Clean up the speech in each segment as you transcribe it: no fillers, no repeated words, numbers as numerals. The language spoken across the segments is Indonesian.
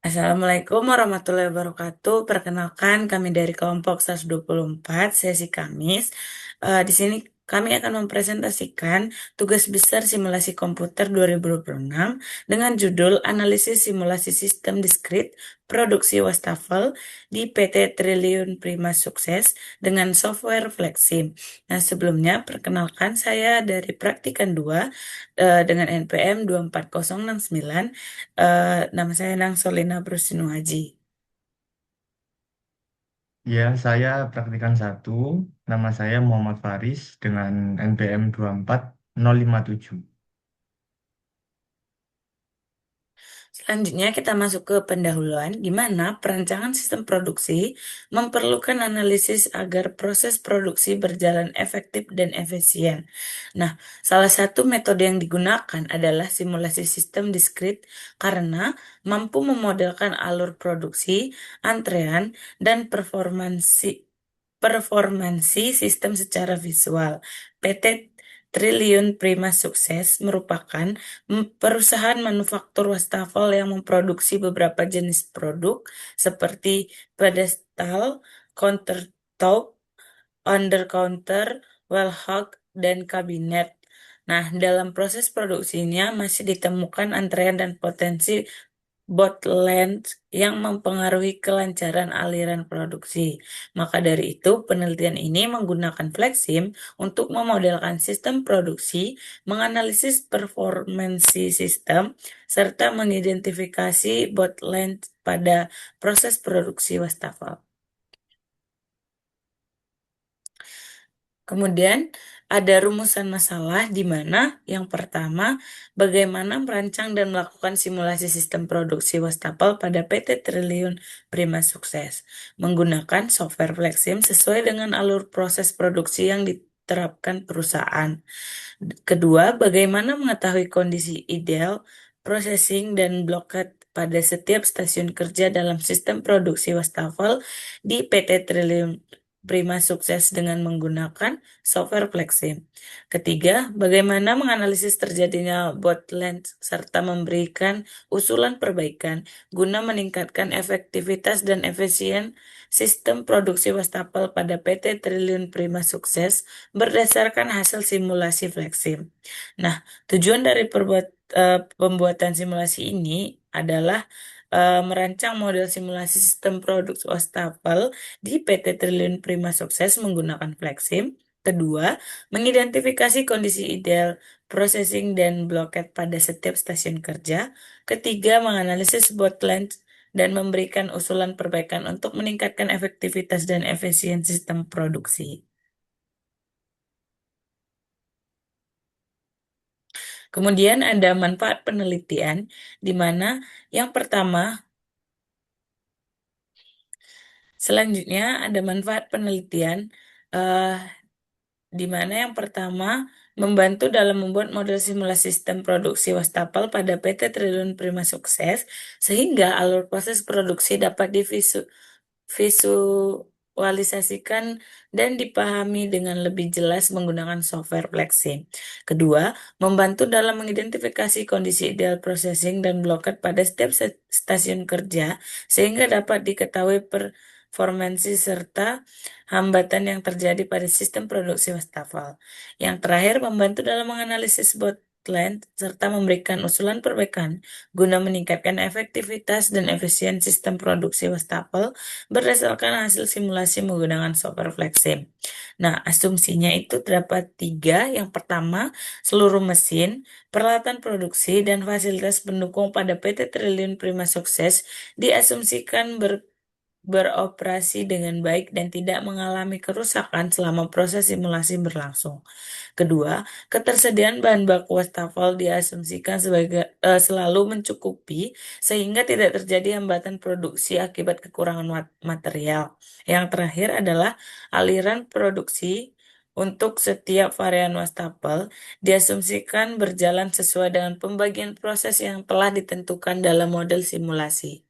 Assalamualaikum warahmatullahi wabarakatuh. Perkenalkan, kami dari kelompok 124 sesi Kamis. Di sini kami akan mempresentasikan tugas besar simulasi komputer 2026 dengan judul Analisis Simulasi Sistem Diskrit Produksi Wastafel di PT Triliun Prima Sukses dengan software Flexim. Nah, sebelumnya perkenalkan saya dari Praktikan 2 dengan NPM 24069. Nama saya Nang Solina Brusinuaji. Ya, saya praktikan satu. Nama saya Muhammad Faris dengan NPM 24057. Selanjutnya kita masuk ke pendahuluan, di mana perancangan sistem produksi memerlukan analisis agar proses produksi berjalan efektif dan efisien. Nah, salah satu metode yang digunakan adalah simulasi sistem diskrit karena mampu memodelkan alur produksi, antrean, dan performansi sistem secara visual. PT Triliun Prima Sukses merupakan perusahaan manufaktur wastafel yang memproduksi beberapa jenis produk seperti pedestal, countertop, under-counter, wall hug, dan kabinet. Nah, dalam proses produksinya masih ditemukan antrean dan potensi bottleneck yang mempengaruhi kelancaran aliran produksi. Maka dari itu, penelitian ini menggunakan Flexim untuk memodelkan sistem produksi, menganalisis performansi sistem, serta mengidentifikasi bottleneck pada proses produksi wastafel. Kemudian ada rumusan masalah di mana yang pertama, bagaimana merancang dan melakukan simulasi sistem produksi wastafel pada PT Triliun Prima Sukses menggunakan software Flexim sesuai dengan alur proses produksi yang diterapkan perusahaan. Kedua, bagaimana mengetahui kondisi ideal processing dan blokat pada setiap stasiun kerja dalam sistem produksi wastafel di PT Triliun Prima Sukses dengan menggunakan software Flexim. Ketiga, bagaimana menganalisis terjadinya bottleneck serta memberikan usulan perbaikan guna meningkatkan efektivitas dan efisien sistem produksi wastafel pada PT Triliun Prima Sukses berdasarkan hasil simulasi Flexim. Nah, tujuan dari pembuatan simulasi ini adalah merancang model simulasi sistem produk wastafel di PT Triliun Prima Sukses menggunakan Flexim. Kedua, mengidentifikasi kondisi ideal processing dan bloket pada setiap stasiun kerja. Ketiga, menganalisis bottleneck dan memberikan usulan perbaikan untuk meningkatkan efektivitas dan efisien sistem produksi. Kemudian ada manfaat penelitian, di mana yang pertama, selanjutnya ada manfaat penelitian, eh, di mana yang pertama membantu dalam membuat model simulasi sistem produksi wastafel pada PT Triliun Prima Sukses, sehingga alur proses produksi dapat visualisasikan dan dipahami dengan lebih jelas menggunakan software Flexim. Kedua, membantu dalam mengidentifikasi kondisi ideal processing dan blokat pada setiap stasiun kerja sehingga dapat diketahui performansi serta hambatan yang terjadi pada sistem produksi wastafel. Yang terakhir, membantu dalam menganalisis bottleneck serta memberikan usulan perbaikan guna meningkatkan efektivitas dan efisien sistem produksi wastafel berdasarkan hasil simulasi menggunakan software Flexim. Nah, asumsinya itu terdapat tiga. Yang pertama, seluruh mesin, peralatan produksi, dan fasilitas pendukung pada PT Triliun Prima Sukses diasumsikan beroperasi dengan baik dan tidak mengalami kerusakan selama proses simulasi berlangsung. Kedua, ketersediaan bahan baku wastafel diasumsikan selalu mencukupi sehingga tidak terjadi hambatan produksi akibat kekurangan material. Yang terakhir adalah aliran produksi untuk setiap varian wastafel diasumsikan berjalan sesuai dengan pembagian proses yang telah ditentukan dalam model simulasi.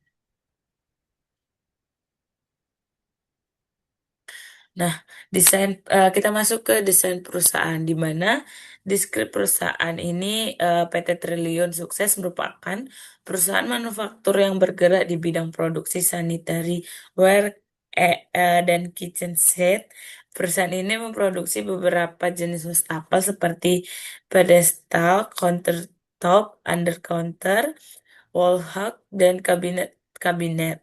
Nah, kita masuk ke desain perusahaan di mana deskrip perusahaan ini PT Triliun Sukses merupakan perusahaan manufaktur yang bergerak di bidang produksi sanitary ware dan kitchen set. Perusahaan ini memproduksi beberapa jenis wastafel seperti pedestal, countertop, under counter, wallhack, dan kabinet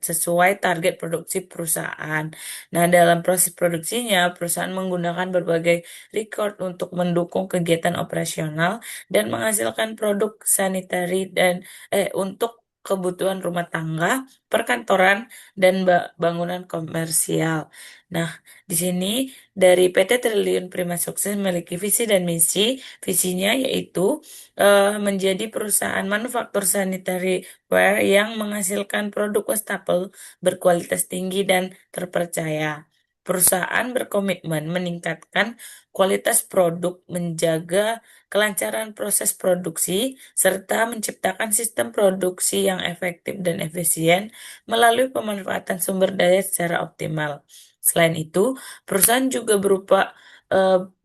sesuai target produksi perusahaan. Nah, dalam proses produksinya, perusahaan menggunakan berbagai record untuk mendukung kegiatan operasional dan menghasilkan produk sanitary untuk kebutuhan rumah tangga, perkantoran, dan bangunan komersial. Nah, di sini dari PT Triliun Prima Sukses memiliki visi dan misi. Visinya yaitu menjadi perusahaan manufaktur sanitary ware yang menghasilkan produk wastafel berkualitas tinggi dan terpercaya. Perusahaan berkomitmen meningkatkan kualitas produk, menjaga kelancaran proses produksi, serta menciptakan sistem produksi yang efektif dan efisien melalui pemanfaatan sumber daya secara optimal. Selain itu, perusahaan juga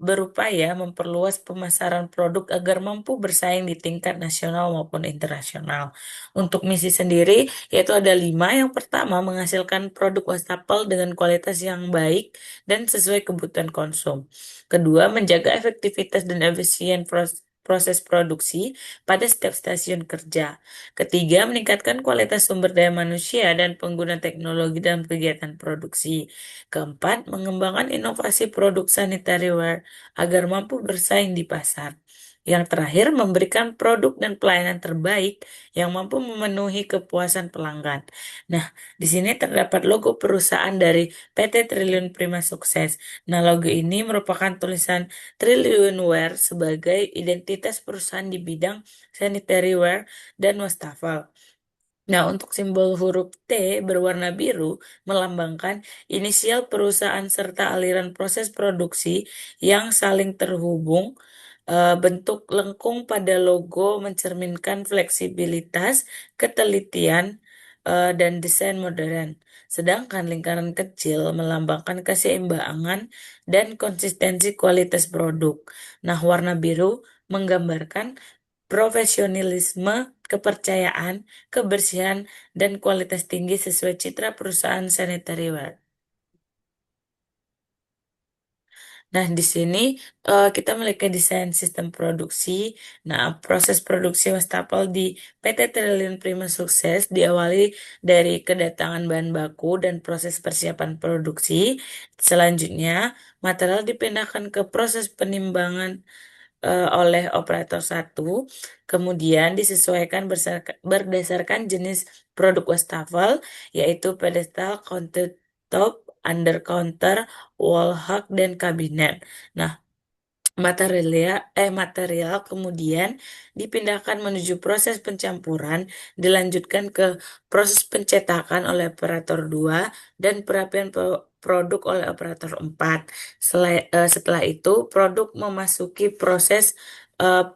berupaya memperluas pemasaran produk agar mampu bersaing di tingkat nasional maupun internasional. Untuk misi sendiri, yaitu ada 5. Yang pertama, menghasilkan produk wastafel dengan kualitas yang baik dan sesuai kebutuhan konsum. Kedua, menjaga efektivitas dan efisien proses produksi pada setiap stasiun kerja. Ketiga, meningkatkan kualitas sumber daya manusia dan pengguna teknologi dalam kegiatan produksi. Keempat, mengembangkan inovasi produk sanitary ware agar mampu bersaing di pasar. Yang terakhir, memberikan produk dan pelayanan terbaik yang mampu memenuhi kepuasan pelanggan. Nah, di sini terdapat logo perusahaan dari PT Triliun Prima Sukses. Nah, logo ini merupakan tulisan Triliun Ware sebagai identitas perusahaan di bidang sanitary ware dan wastafel. Nah, untuk simbol huruf T berwarna biru melambangkan inisial perusahaan serta aliran proses produksi yang saling terhubung. Bentuk lengkung pada logo mencerminkan fleksibilitas, ketelitian, dan desain modern. Sedangkan lingkaran kecil melambangkan keseimbangan dan konsistensi kualitas produk. Nah, warna biru menggambarkan profesionalisme, kepercayaan, kebersihan, dan kualitas tinggi sesuai citra perusahaan sanitary ware. Nah, di sini kita memiliki desain sistem produksi. Nah, proses produksi wastafel di PT Triliun Prima Sukses diawali dari kedatangan bahan baku dan proses persiapan produksi. Selanjutnya, material dipindahkan ke proses penimbangan oleh operator satu, kemudian disesuaikan berdasarkan jenis produk wastafel, yaitu pedestal, countertop, under counter, wall hug, dan kabinet. Nah, material kemudian dipindahkan menuju proses pencampuran, dilanjutkan ke proses pencetakan oleh operator 2 dan perapian produk oleh operator 4. Setelah itu, produk memasuki proses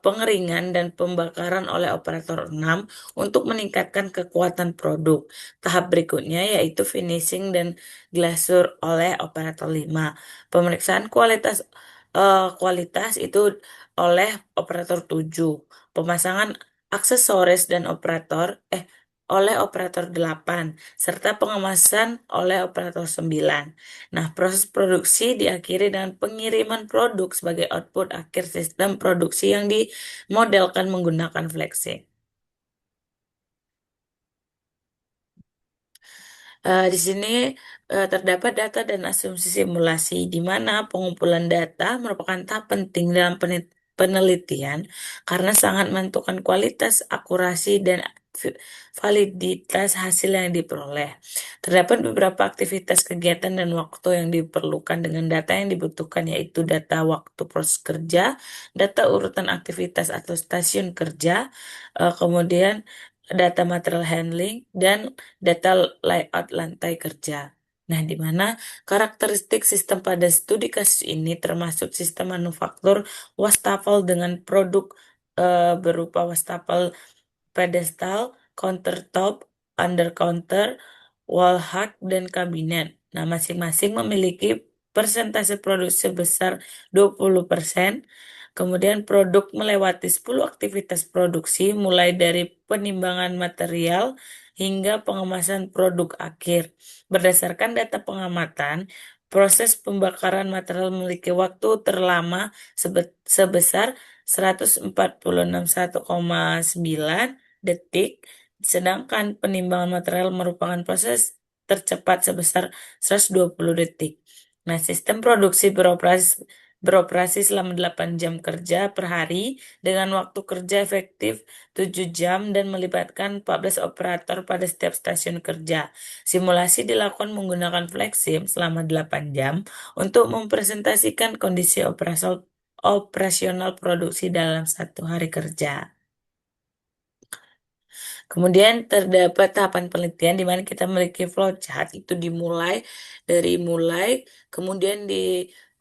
pengeringan dan pembakaran oleh operator 6 untuk meningkatkan kekuatan produk. Tahap berikutnya yaitu finishing dan glasur oleh operator 5. Pemeriksaan kualitas itu oleh operator 7. Pemasangan aksesoris dan oleh operator 8 serta pengemasan oleh operator 9. Nah, proses produksi diakhiri dengan pengiriman produk sebagai output akhir sistem produksi yang dimodelkan menggunakan flexing. Di sini terdapat data dan asumsi simulasi, di mana pengumpulan data merupakan tahap penting dalam penelitian karena sangat menentukan kualitas, akurasi, dan validitas hasil yang diperoleh. Terdapat beberapa aktivitas kegiatan dan waktu yang diperlukan dengan data yang dibutuhkan, yaitu data waktu proses kerja, data urutan aktivitas atau stasiun kerja, kemudian data material handling, dan data layout lantai kerja. Nah, di mana karakteristik sistem pada studi kasus ini termasuk sistem manufaktur wastafel dengan produk berupa wastafel pedestal, countertop, under counter, wall hug, dan kabinet. Nah, masing-masing memiliki persentase produk sebesar 20%. Kemudian produk melewati 10 aktivitas produksi mulai dari penimbangan material hingga pengemasan produk akhir. Berdasarkan data pengamatan, proses pembakaran material memiliki waktu terlama sebesar 146,1,9 detik, sedangkan penimbangan material merupakan proses tercepat sebesar 120 detik. Nah, sistem produksi beroperasi selama 8 jam kerja per hari dengan waktu kerja efektif 7 jam dan melibatkan 14 operator pada setiap stasiun kerja. Simulasi dilakukan menggunakan FlexSim selama 8 jam untuk mempresentasikan kondisi operasional produksi dalam satu hari kerja. Kemudian terdapat tahapan penelitian di mana kita memiliki flowchart itu mulai, kemudian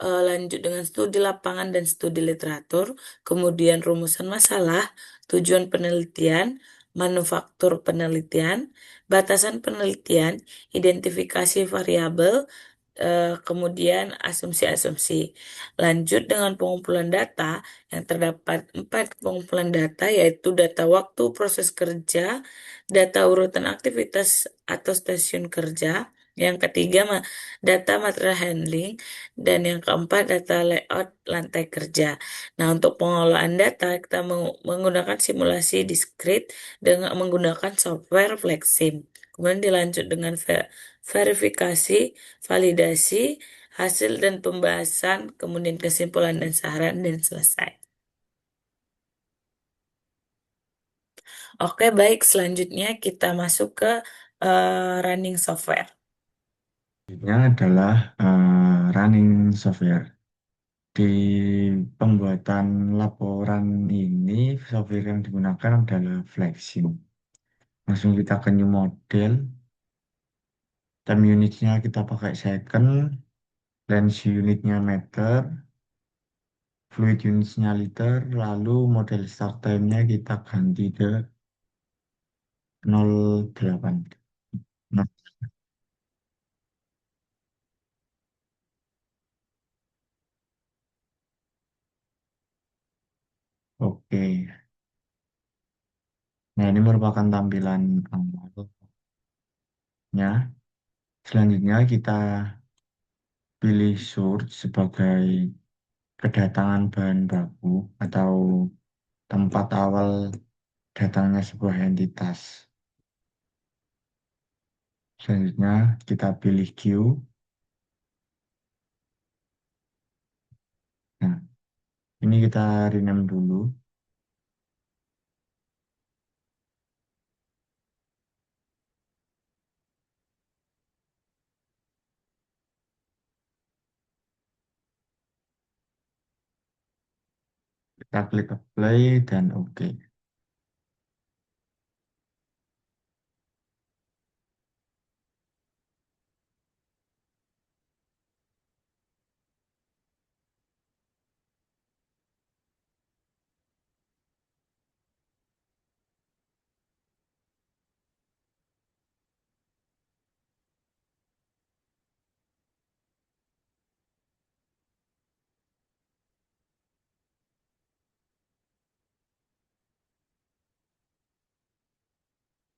lanjut dengan studi lapangan dan studi literatur, kemudian rumusan masalah, tujuan penelitian, manufaktur penelitian, batasan penelitian, identifikasi variabel, kemudian asumsi-asumsi. Lanjut dengan pengumpulan data, yang terdapat 4 pengumpulan data, yaitu data waktu proses kerja, data urutan aktivitas atau stasiun kerja, yang ketiga data material handling, dan yang keempat data layout lantai kerja. Nah, untuk pengolahan data kita menggunakan simulasi diskrit dengan menggunakan software Flexsim. Kemudian dilanjut dengan verifikasi, validasi, hasil dan pembahasan, kemudian kesimpulan dan saran, dan selesai. Oke, baik. Selanjutnya kita masuk ke running software. Selanjutnya adalah running software. Di pembuatan laporan ini, software yang digunakan adalah Flexim. Langsung kita ke new model. Time unitnya kita pakai second, length unitnya meter, fluid unitnya liter, lalu model start time-nya kita ganti ke 08. Nah, oke. Nah, ini merupakan tampilan awalnya. Selanjutnya kita pilih source sebagai kedatangan bahan baku atau tempat awal datangnya sebuah entitas. Selanjutnya kita pilih queue. Nah, ini kita rename dulu. Kita klik apply dan oke.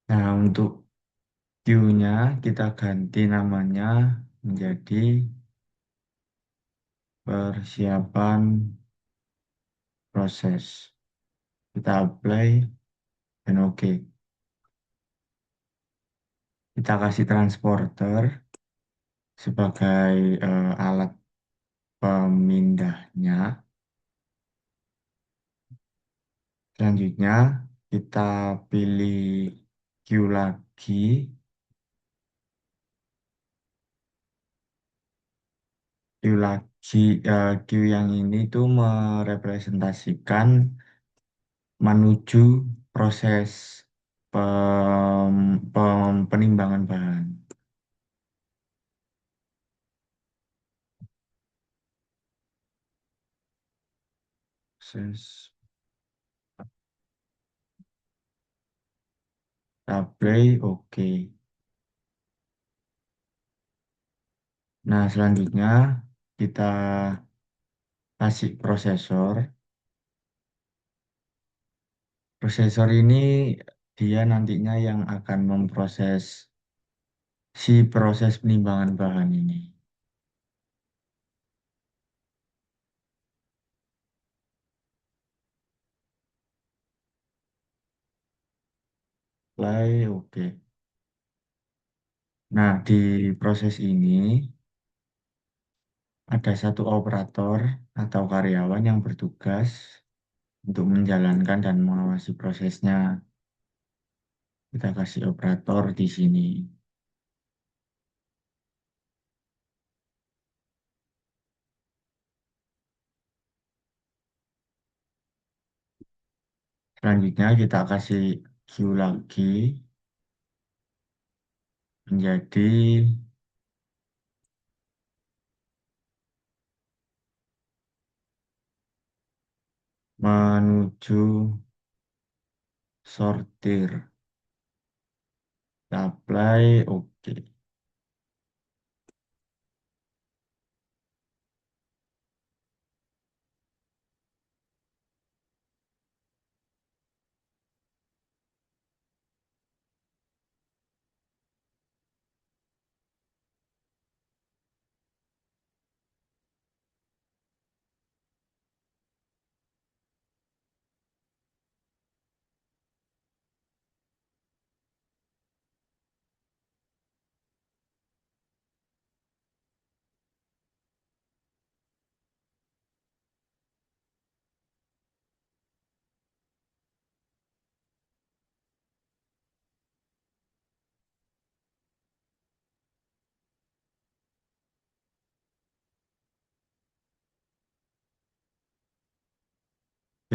Nah, untuk queue-nya kita ganti namanya menjadi persiapan proses. Kita apply dan oke. Kita kasih transporter sebagai alat pemindahnya. Selanjutnya kita pilih queue lagi. Queue lagi, queue yang ini tuh merepresentasikan menuju proses penimbangan bahan. Proses apply, oke. Nah, selanjutnya kita kasih prosesor. Prosesor ini dia nantinya yang akan memproses si proses penimbangan bahan ini. Play, oke. Nah, di proses ini ada satu operator atau karyawan yang bertugas untuk menjalankan dan mengawasi prosesnya. Kita kasih operator di sini. Selanjutnya kita kasih Q lagi menjadi menuju sortir. Kita apply, oke.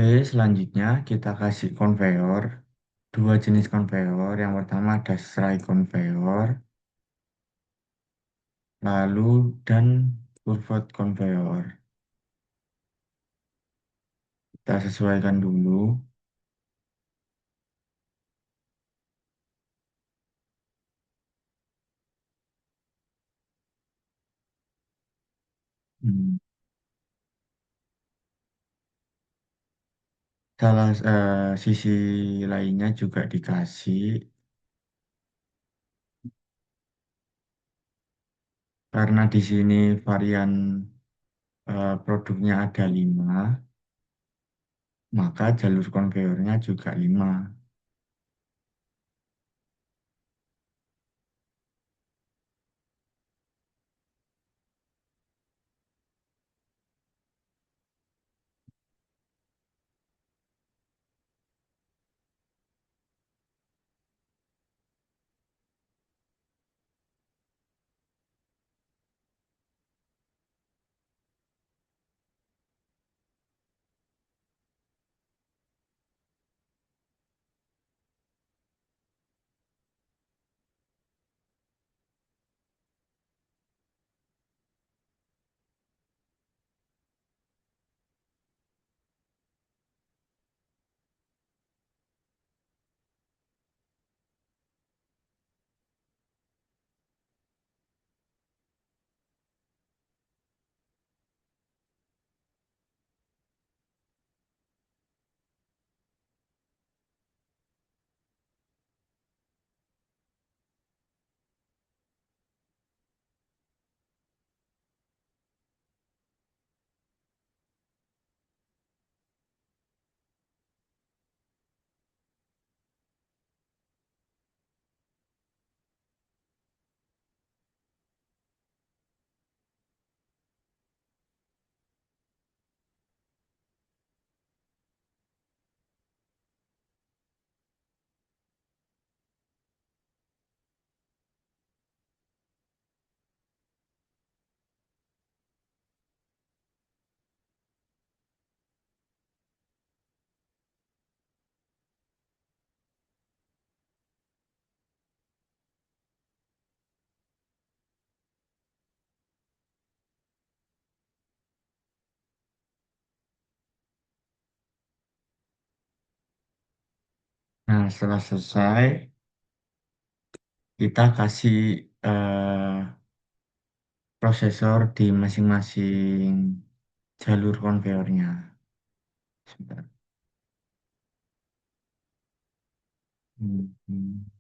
Oke, selanjutnya kita kasih konveyor. Dua jenis konveyor. Yang pertama ada serai konveyor, lalu dan pivot konveyor. Kita sesuaikan dulu. Hmm. Sisi lainnya juga dikasih karena di sini varian produknya ada 5, maka jalur konveyornya juga 5. Nah, setelah selesai, kita kasih prosesor di masing-masing jalur konveyornya. Sebentar. Hmm.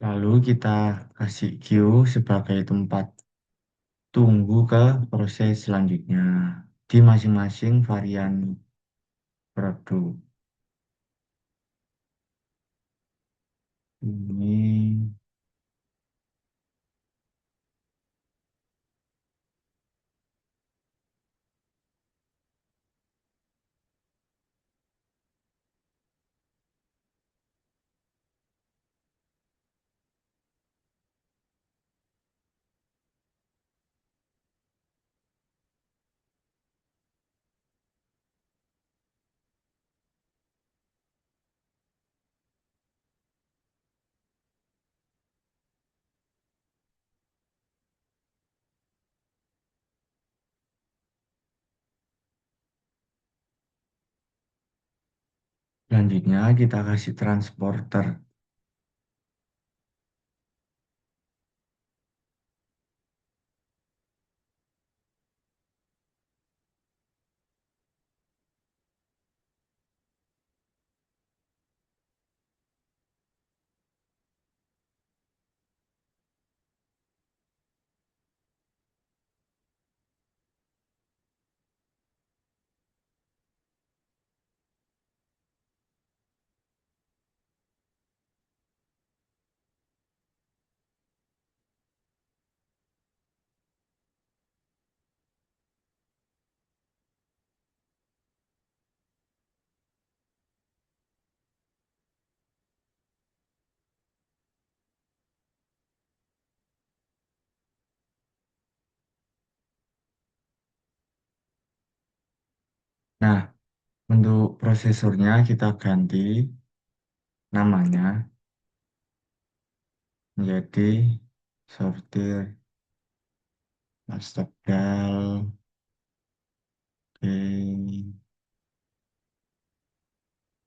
Lalu kita kasih Q sebagai tempat tunggu ke proses selanjutnya di masing-masing varian produk. Ini selanjutnya kita kasih transporter. Nah, untuk prosesornya kita ganti namanya menjadi sortir Astagdal. Oke.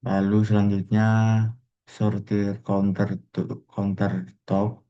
Lalu selanjutnya sortir counter top.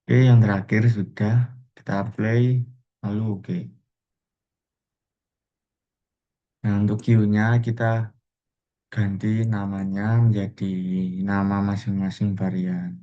Oke, yang terakhir sudah kita play, lalu oke. Nah, untuk Q-nya kita ganti namanya menjadi nama masing-masing varian.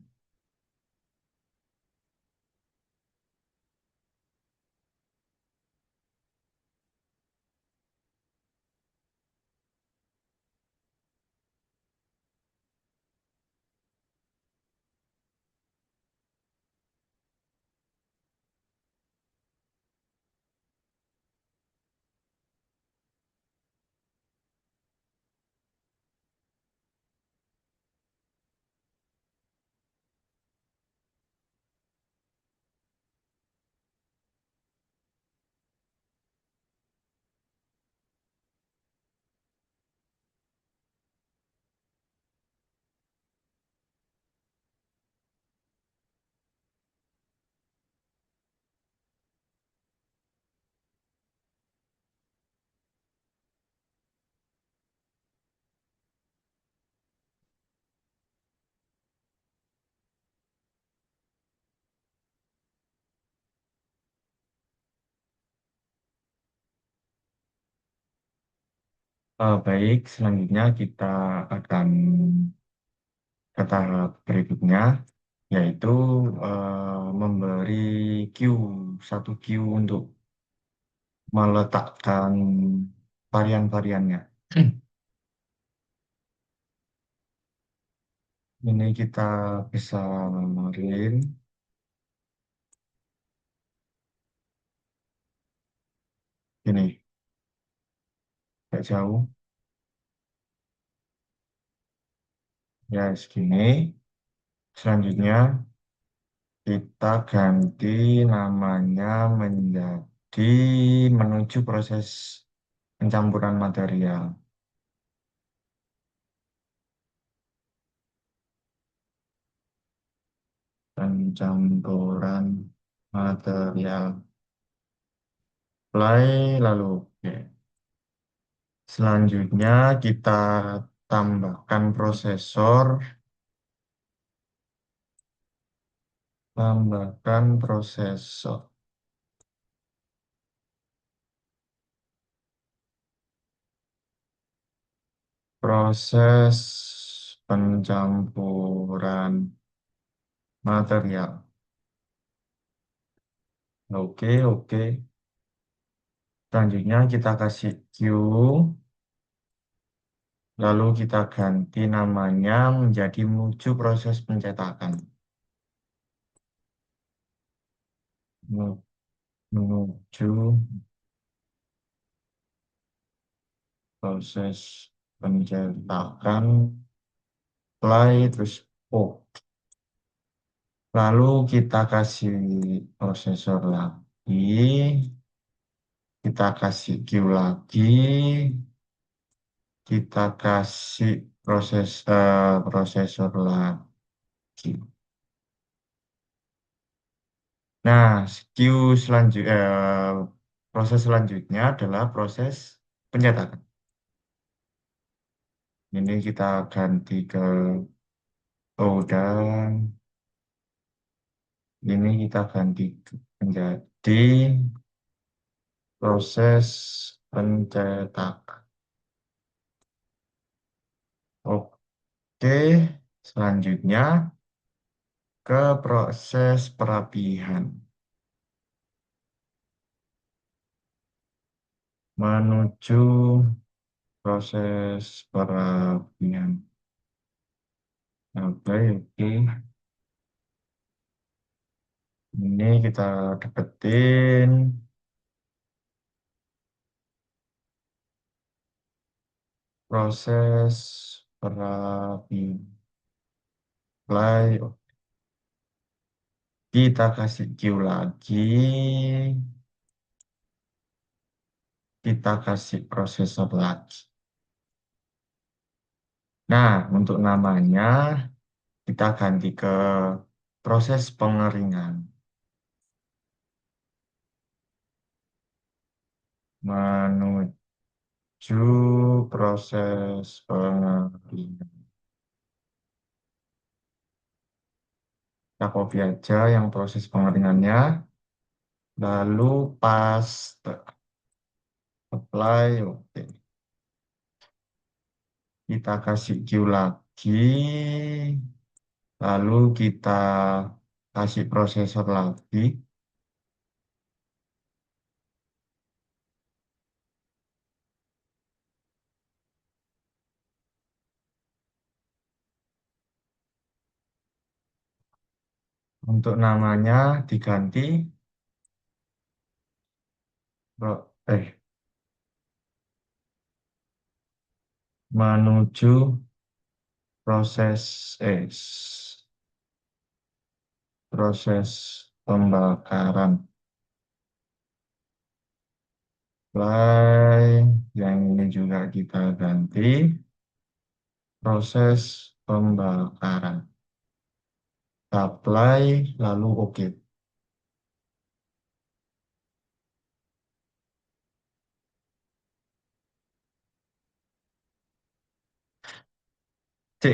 Baik, selanjutnya kita akan ke tahap berikutnya, yaitu memberi queue, satu queue untuk meletakkan varian-variannya. Ini kita bisa real, ini agak jauh, ya segini. Selanjutnya kita ganti namanya menjadi menuju proses pencampuran material. Pencampuran material. Play lalu oke. Selanjutnya kita tambahkan prosesor, tambahkan prosesor. Proses pencampuran material. Oke, oke. Selanjutnya kita kasih Q, lalu kita ganti namanya menjadi menuju proses pencetakan. Menuju proses pencetakan, play, terus oh. Lalu kita kasih prosesor lagi, kita kasih Q lagi, kita kasih prosesor lagi. Nah, proses selanjutnya adalah proses pencetakan. Ini kita ganti ke dan ini kita ganti menjadi proses pencetakan. Oke, selanjutnya ke proses perapihan. Menuju proses perapihan. Oke, oke. Ini kita deketin proses perapihan. Play. Kita kasih Q lagi. Kita kasih prosesor lagi. Nah, untuk namanya kita ganti ke proses pengeringan. Menuju proses pengeringan. Kita copy aja yang proses pengeringannya. Lalu paste. Apply. Oke. Kita kasih Q lagi. Lalu kita kasih prosesor lagi. Untuk namanya diganti pro- eh menuju proses pembakaran. Play yang ini juga kita ganti proses pembakaran. Apply lalu oke. C.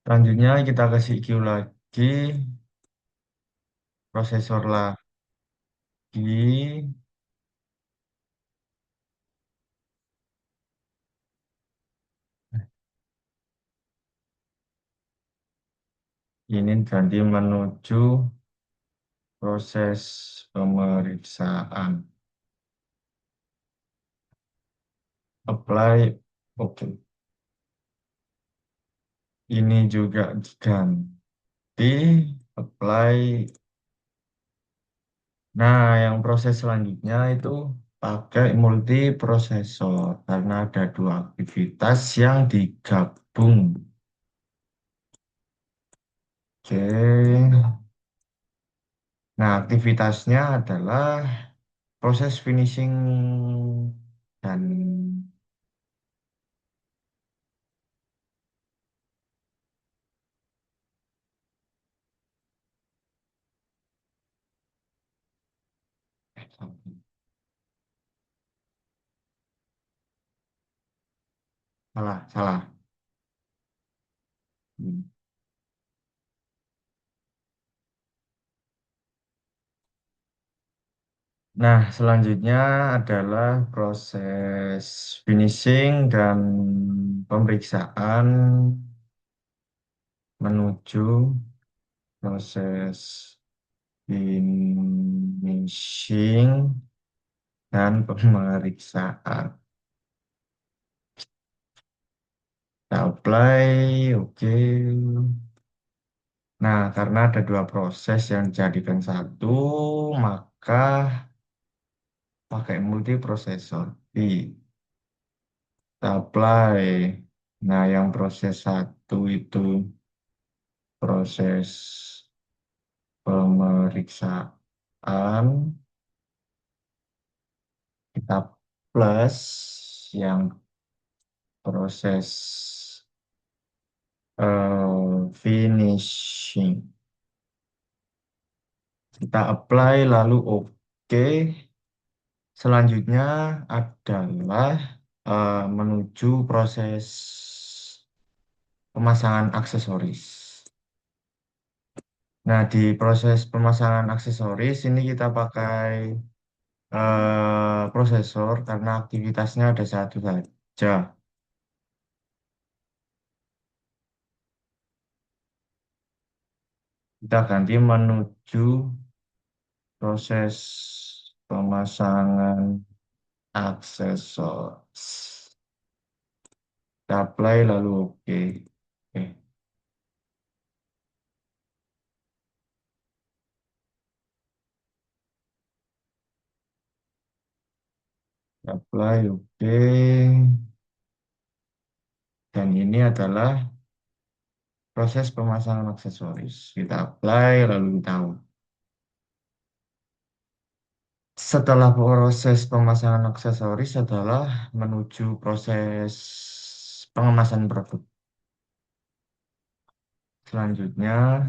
Selanjutnya kita kasih Q lagi, prosesor lagi. Ini ganti menuju proses pemeriksaan. Apply, oke. Ini juga diganti, apply. Nah, yang proses selanjutnya itu pakai multiprosesor karena ada dua aktivitas yang digabung. Oke. Nah, aktivitasnya adalah proses finishing dan salah, salah. Nah, selanjutnya adalah proses finishing dan pemeriksaan menuju proses finishing dan pemeriksaan. Kita apply, oke. Nah, karena ada dua proses yang dijadikan satu, maka pakai multiprosesor. Kita apply. Nah, yang proses satu itu proses pemeriksaan, kita plus yang proses finishing. Kita apply lalu oke. Selanjutnya adalah menuju proses pemasangan aksesoris. Nah, di proses pemasangan aksesoris ini kita pakai prosesor karena aktivitasnya ada satu saja. Kita ganti menuju proses pemasangan aksesoris. Kita apply lalu oke. Oke, kita apply oke. Dan ini adalah proses pemasangan aksesoris. Kita apply lalu kita setelah proses pemasangan aksesoris adalah menuju proses pengemasan produk. Selanjutnya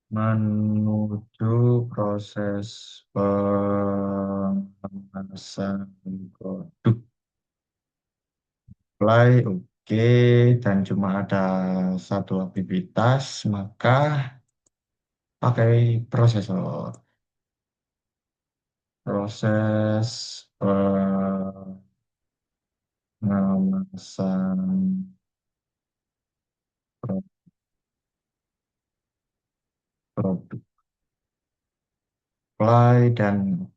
menuju proses pengemasan produk. Apply, oke, dan cuma ada satu aktivitas, maka pakai prosesor. Proses pengemasan produk. Apply dan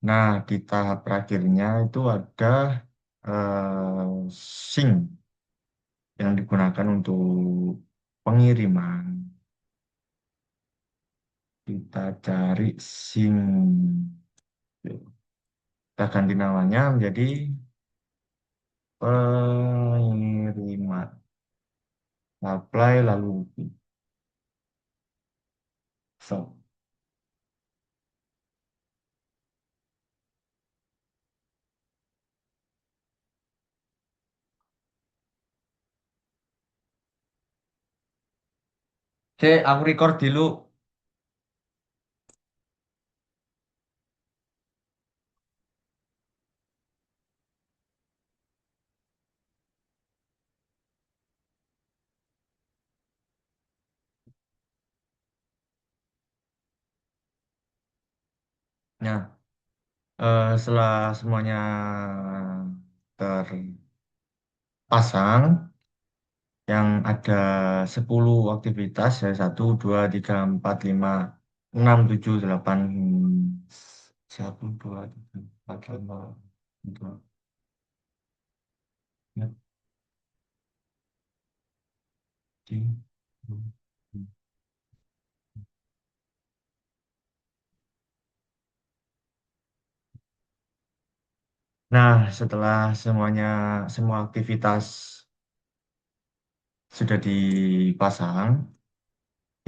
nah, di tahap terakhirnya itu ada sync yang digunakan untuk pengiriman. Kita cari sync. Kita ganti namanya menjadi pengiriman. Apply lalu so. Cek, aku record dulu. Nah, setelah semuanya terpasang, yang ada 10 aktivitas, ya 1, 2, 3, 4, 5, 6, 7, 8, 1, 2, 3, 4, 5, 2, ya, tiga. Nah, setelah semua aktivitas sudah dipasang,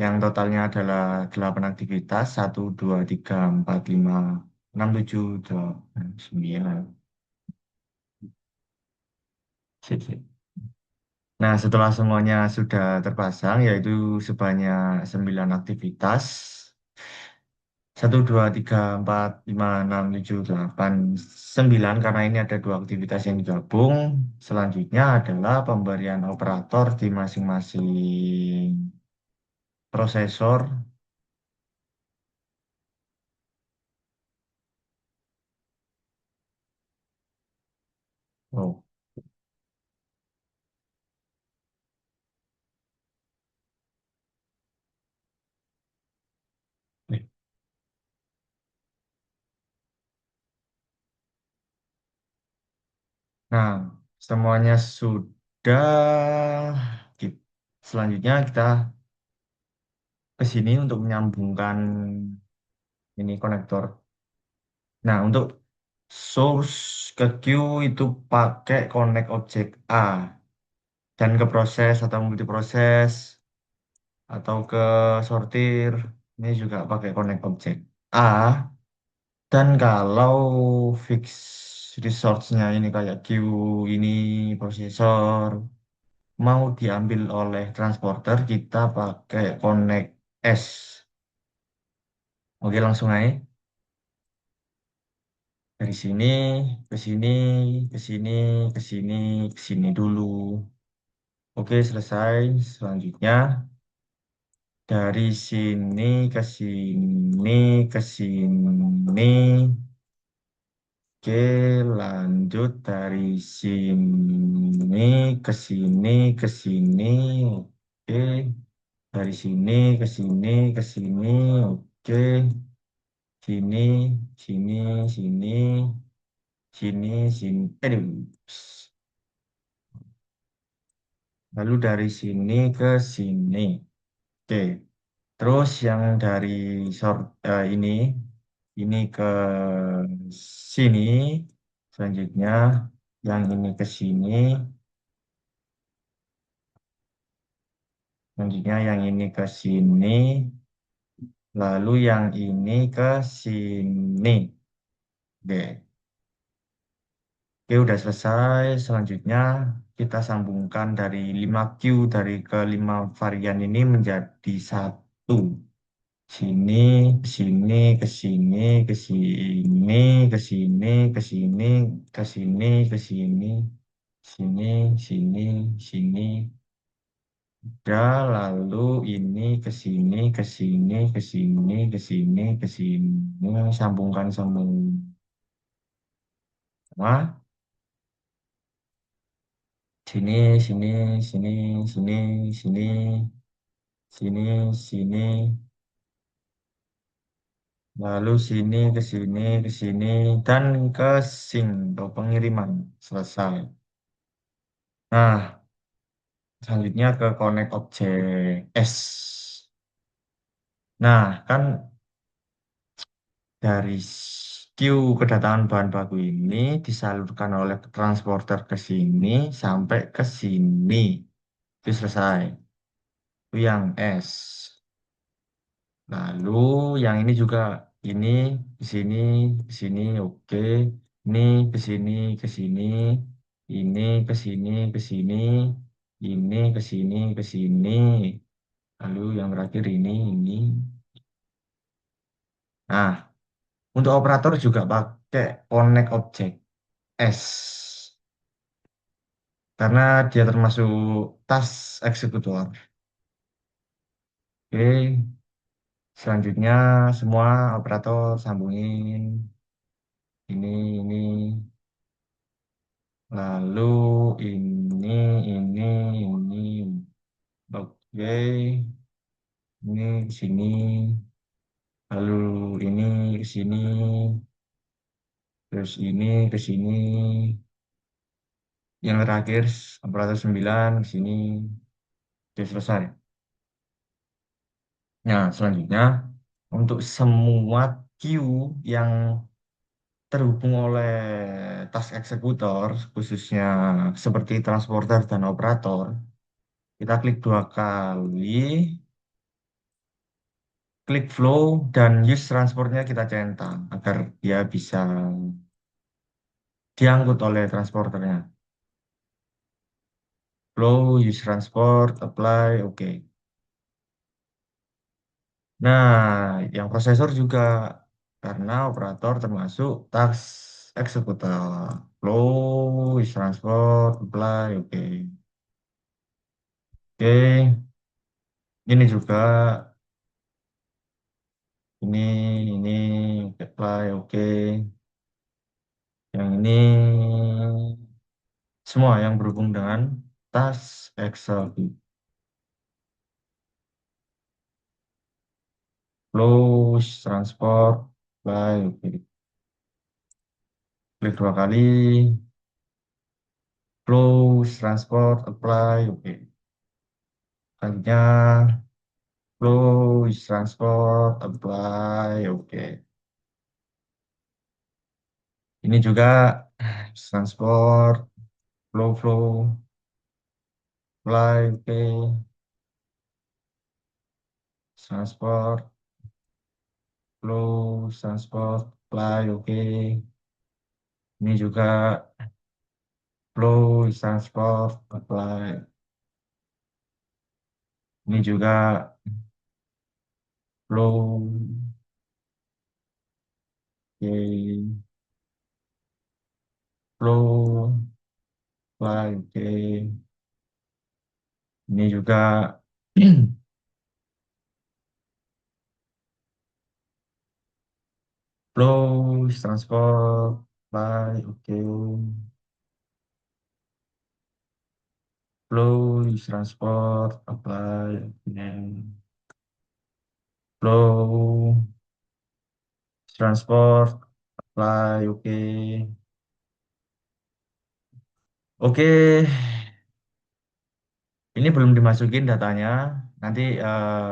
yang totalnya adalah 8 aktivitas, 1, 2, 3, 4, 5, 6, 7, 8, 9. Sip, sip. Nah, setelah semuanya sudah terpasang, yaitu sebanyak 9 aktivitas, 1, 2, 3, 4, 5, 6, 7, 8, 9, karena ini ada 2 aktivitas yang digabung. Selanjutnya adalah pemberian operator di masing-masing prosesor. Oh, eh. Nah, semuanya sudah. Ki- Selanjutnya kita ke sini untuk menyambungkan ini konektor. Nah, untuk source ke Q itu pakai connect objek A, dan ke proses atau multiproses atau ke sortir ini juga pakai connect objek A. Dan kalau fix resource-nya ini kayak Q ini prosesor mau diambil oleh transporter, kita pakai connect S. Oke, langsung aja dari sini ke sini ke sini ke sini ke sini dulu. Oke, selesai. Selanjutnya dari sini ke sini ke sini. Oke, lanjut dari sini ke sini ke sini. Oke, dari sini ke sini ke sini. Oke, sini, sini, sini, sini, sini. Aduh. Lalu dari sini ke sini. Oke. Terus yang dari ini ke sini, selanjutnya yang ini ke sini, selanjutnya yang ini ke sini, lalu yang ini ke sini. Oke, oke udah selesai. Selanjutnya kita sambungkan dari 5Q dari kelima varian ini menjadi satu. Sini, ke sini, ke sini, ke sini, ke sini, ke sini, ke sini, ke sini, sini, sini, sini. Ya, lalu ini ke sini, ke sini, ke sini, ke sini, ke sini, sambungkan semua. Sini, sini, sini, sini, sini, sini, sini. Lalu sini, ke sini, ke sini, dan ke sink atau pengiriman. Selesai. Nah, selanjutnya ke connect objek S. Nah, kan dari Q kedatangan bahan baku ini disalurkan oleh transporter ke sini sampai ke sini. Itu selesai. Itu yang S. Lalu yang ini juga ini ke sini, ke sini, oke. Ini ke sini, ke sini. Ini ke sini, ke sini. Ini ke sini, ke sini. Lalu yang terakhir ini. Nah, untuk operator juga pakai connect object S. Karena dia termasuk tas eksekutor. Oke, Selanjutnya semua operator sambungin ini, ini, lalu ini, ini, ini. Oke, ini ke sini, lalu ini ke sini, terus ini ke sini, yang terakhir operator 9 ke sini, sudah selesai. Nah, selanjutnya untuk semua queue yang terhubung oleh task eksekutor, khususnya seperti transporter dan operator, kita klik 2 kali, klik flow, dan use transportnya kita centang agar dia bisa diangkut oleh transporternya. Flow, use transport, apply, oke. Nah, yang prosesor juga karena operator termasuk task eksekutor. Flow, use transport, apply, oke. Oke, ini juga ini ini apply, oke. Yang ini semua yang berhubung dengan task execute. Flow, use transport, apply, oke. Klik 2 kali. Flow, use transport, apply, oke. Selanjutnya flow, use transport, apply, oke. Ini juga use transport, flow, apply, oke. Transport, flow, transport, apply, oke. Ini juga flow, transport, apply. Ini juga flow, oke. Flow, apply, oke. Ini juga flow, transport, apply, oke. Flow, transport, apply, oke. Flow, transport, apply, oke. Oke, ini belum dimasukin datanya. Nanti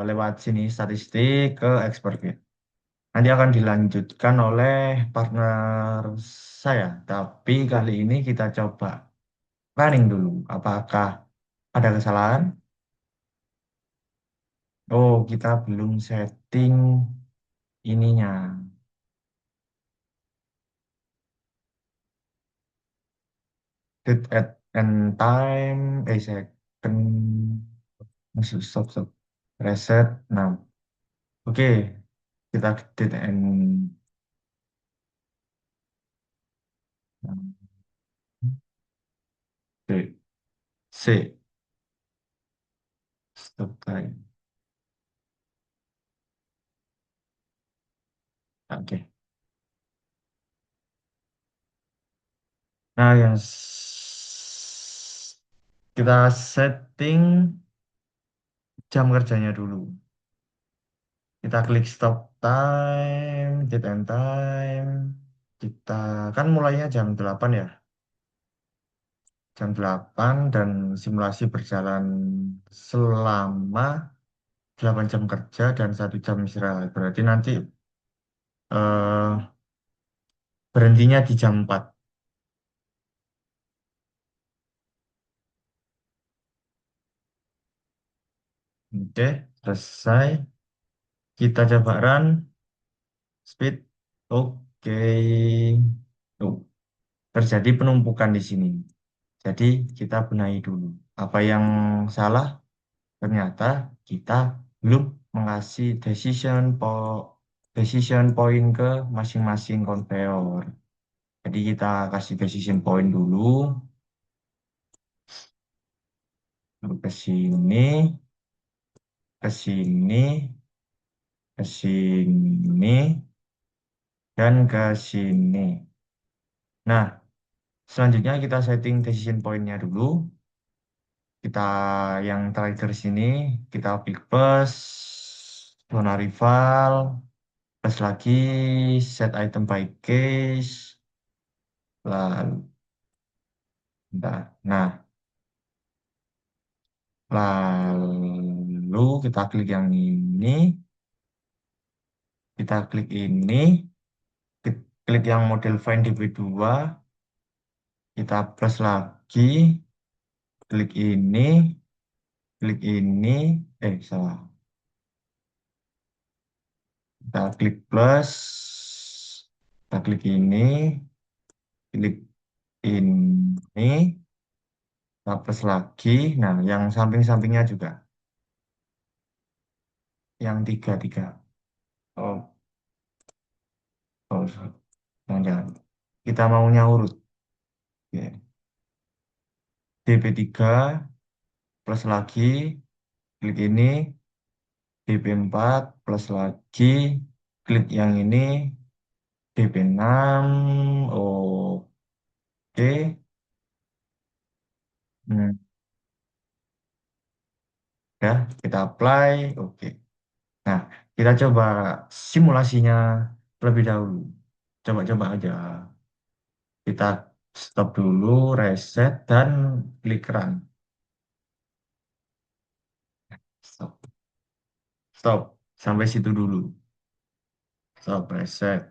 lewat sini statistik ke expert ya. Nanti akan dilanjutkan oleh partner saya. Tapi kali ini kita coba running dulu. Apakah ada kesalahan? Oh, kita belum setting ininya. Date at and time, second, masih stop, stop. Reset, nah. Oke, kita date and oke. C, stop time. Oke. Nah, yang kita setting jam kerjanya dulu. Kita klik stop time, date and time. Kita kan mulainya jam 8 ya. Jam 8 dan simulasi berjalan selama 8 jam kerja dan 1 jam istirahat. Berarti nanti eh, berhentinya di jam 4. Oke, selesai. Kita coba run, speed. Oke. Tuh, terjadi penumpukan di sini. Jadi kita benahi dulu. Apa yang salah? Ternyata kita belum mengasih decision point ke masing-masing konveyor. Jadi kita kasih decision point dulu, lalu ke sini, ke sini, dan ke sini. Nah, selanjutnya kita setting decision point-nya dulu. Kita yang terakhir sini, kita klik plus, zona rival, plus lagi, set item by case, lalu, bentar. Nah, lalu kita klik yang ini, kita klik ini, klik yang model find DB2, kita plus lagi, klik ini, salah. Kita klik plus, kita klik ini, klik ini, kita plus lagi. Nah, yang samping-sampingnya juga, yang tiga-tiga. Oh, oh, jangan-jangan. Kita maunya urut. Ya. DP3, plus lagi, klik ini, DP4, plus lagi, klik yang ini, DP6, oke. Hmm, ya, kita apply, oke. Nah, kita coba simulasinya terlebih dahulu. Coba-coba aja. Kita stop dulu, reset, dan klik run. Stop. Stop. Sampai situ dulu. Stop, reset.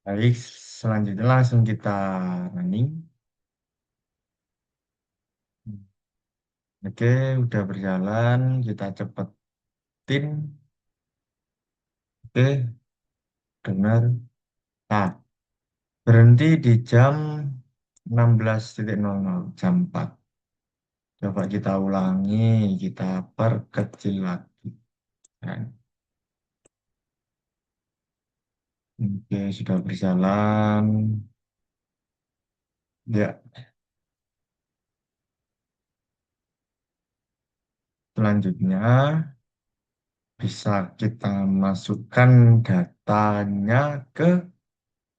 Baik, selanjutnya langsung kita running. Oke, udah berjalan. Kita cepetin. Oke, dengar. Nah, berhenti di jam 16.00, jam 4. Coba kita ulangi, kita perkecil lagi. Nah, oke, sudah berjalan. Ya, selanjutnya bisa kita masukkan datanya ke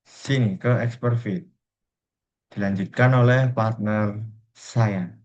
sini, ke expert feed. Dilanjutkan oleh partner saya.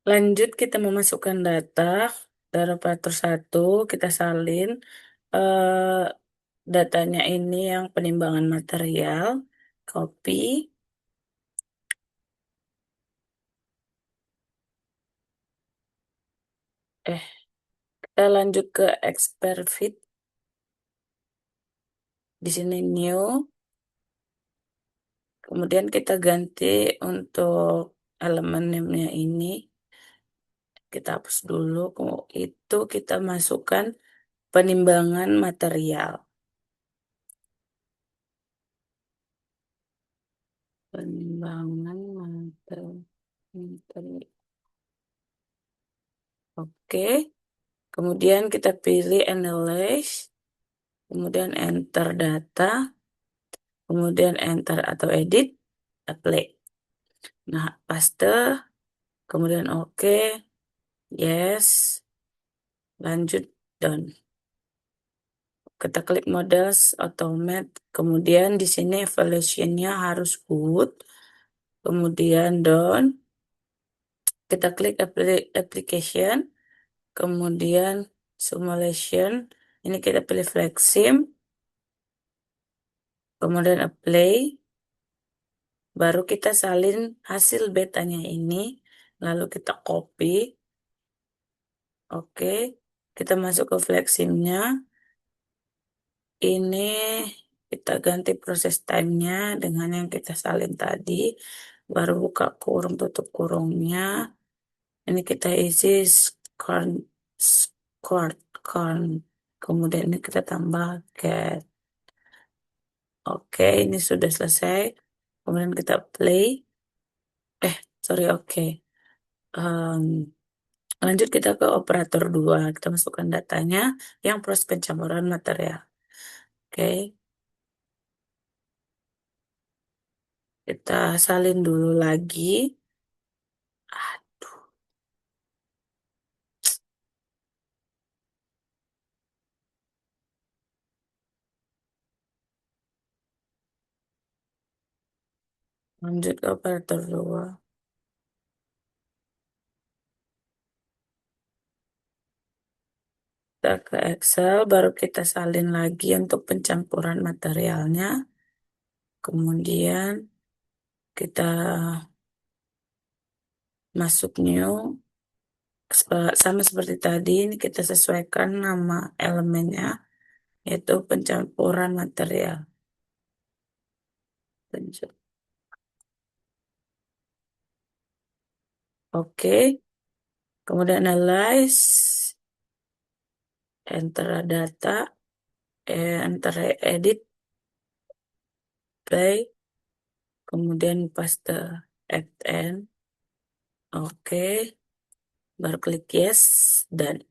Lanjut kita memasukkan data dari operator 1, kita salin eh, datanya ini yang penimbangan material, copy, kita lanjut ke expert fit, di sini new, kemudian kita ganti untuk elemen name-nya ini, kita hapus dulu, itu kita masukkan penimbangan material. Penimbangan material. Oke, kemudian kita pilih analyze, kemudian enter data, kemudian enter atau edit, apply. Nah, paste, kemudian oke, yes, lanjut, done. Kita klik models, automate, kemudian di sini evaluation-nya harus good, kemudian done, kita klik application, kemudian simulation, ini kita pilih FlexSim, kemudian apply, baru kita salin hasil betanya ini, lalu kita copy, oke, kita masuk ke FlexSim-nya, ini kita ganti proses time-nya dengan yang kita salin tadi, baru buka kurung tutup kurungnya, ini kita isi corn, kemudian ini kita tambah get. Oke, ini sudah selesai. Kemudian kita play. Sorry, oke. Lanjut kita ke operator 2. Kita masukkan datanya yang proses pencampuran material. Oke. Kita salin dulu lagi. Aduh, lanjut ke operator 2. Kita ke Excel, baru kita salin lagi untuk pencampuran materialnya. Kemudian kita masuk new. Sama seperti tadi, ini kita sesuaikan nama elemennya, yaitu pencampuran material. Oke, kemudian analyze, enter data, enter edit, play, kemudian paste at end. Oke, baru klik yes, dan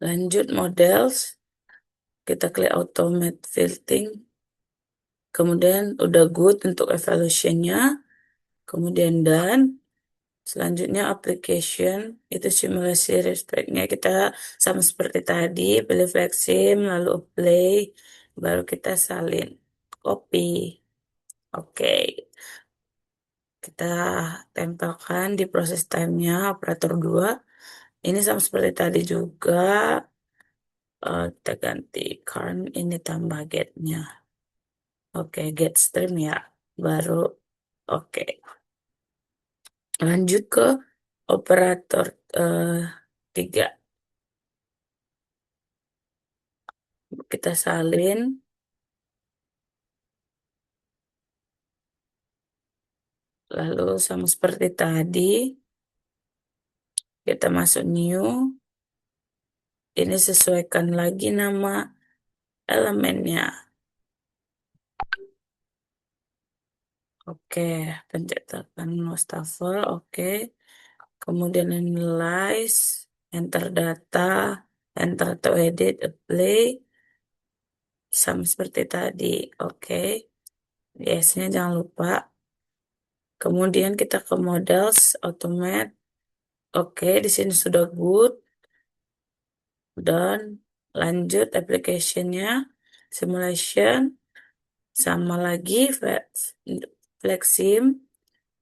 lanjut models, kita klik automate filtering, kemudian udah good untuk evaluation-nya, kemudian done. Selanjutnya application, itu simulasi respect-nya kita sama seperti tadi, pilih flexim, lalu apply, baru kita salin, copy. Oke, kita tempelkan di proses time-nya, operator 2. Ini sama seperti tadi juga, kita ganti current, ini tambah get-nya. Oke, get stream ya, baru oke. Lanjut ke operator 3. Kita salin, lalu sama seperti tadi, kita masuk new, ini sesuaikan lagi nama elemennya. Oke, pencetakan wastafel, oke. Kemudian analyze, enter data, enter atau edit, apply, sama seperti tadi, oke. Yes-nya jangan lupa. Kemudian kita ke models, automate, oke, di sini sudah good, dan lanjut application-nya, simulation, sama lagi flexim,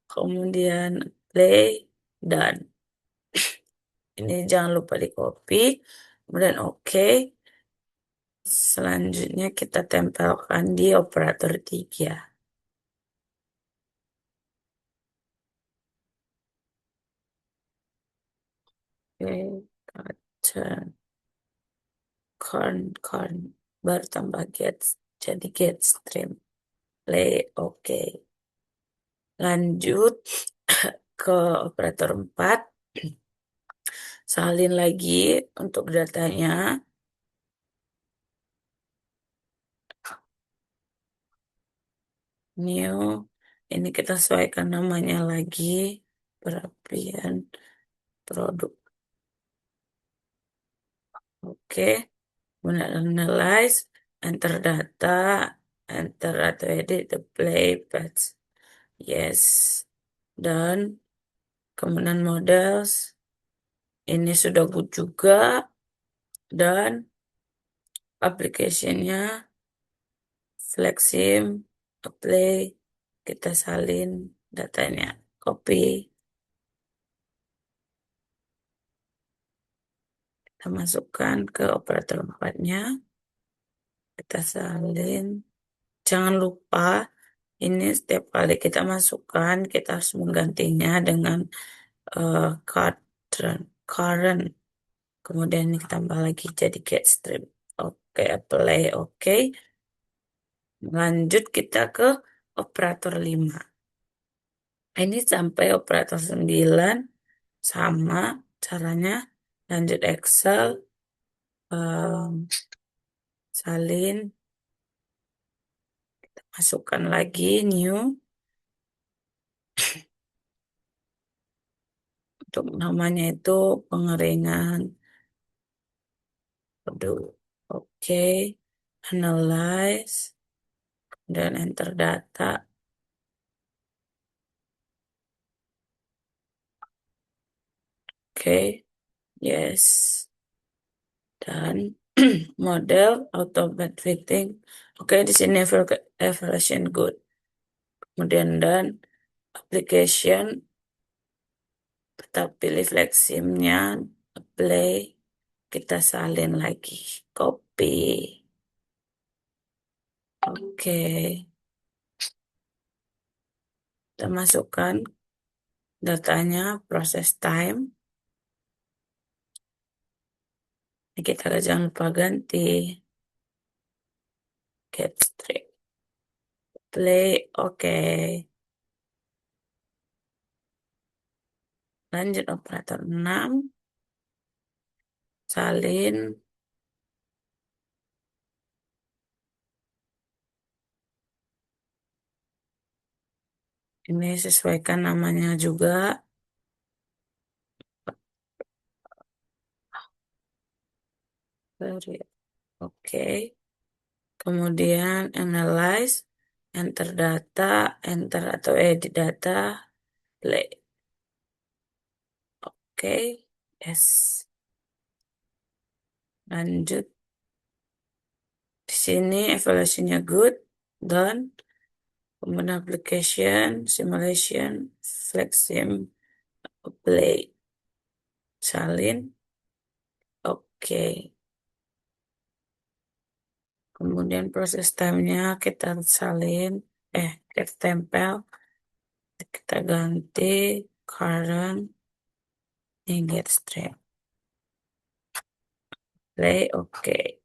kemudian play, dan ini jangan lupa di copy, kemudian oke. Selanjutnya kita tempelkan di operator 3. Oke, kaca, corn, baru tambah get, jadi get stream. Play, oke. Lanjut ke operator 4. Salin lagi untuk datanya. New, ini kita sesuaikan namanya lagi. Perapian produk. Oke, kemudian analyze, enter data, enter atau edit the play path. Yes, dan kemudian models, ini sudah good juga, dan application-nya Flexim, apply, kita salin datanya, copy, kita masukkan ke operator 4-nya, kita salin. Jangan lupa, ini setiap kali kita masukkan, kita harus menggantinya dengan current. Kemudian ini tambah lagi jadi get stream. Oke, apply, oke. Lanjut kita ke operator 5. Ini sampai operator 9 sama caranya. Lanjut Excel, salin, masukkan lagi new. Untuk namanya itu pengeringan. Aduh, oke. Analyze, dan enter data. Oke, yes. Dan model automate fitting. Oke, di sini evaluation good. Kemudian dan application, tetap pilih fleximnya, apply, kita salin lagi, copy. Oke, kita masukkan datanya, process time. Ini kita jangan lupa ganti get straight. Play, oke. Lanjut operator 6. Salin. Ini sesuaikan namanya juga. Oke. Kemudian analyze, enter data, enter atau edit data, play. Oke, yes. Lanjut. Di sini evaluasinya good, done. Kemudian application, simulation, flexim, play. Salin. Oke. Kemudian proses time-nya kita salin, kita tempel. Kita ganti current, ini get straight. Play, oke.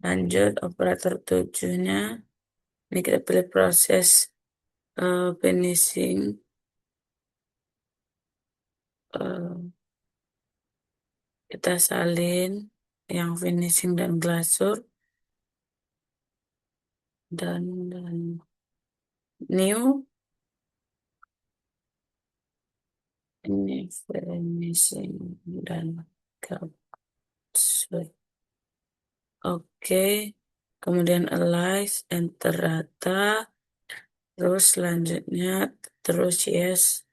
Lanjut operator 7-nya. Ini kita pilih proses finishing. Kita salin yang finishing dan glasur. Dan new. Ini finishing dan glasur. Oke. Kemudian align, enter data. Terus selanjutnya, terus yes.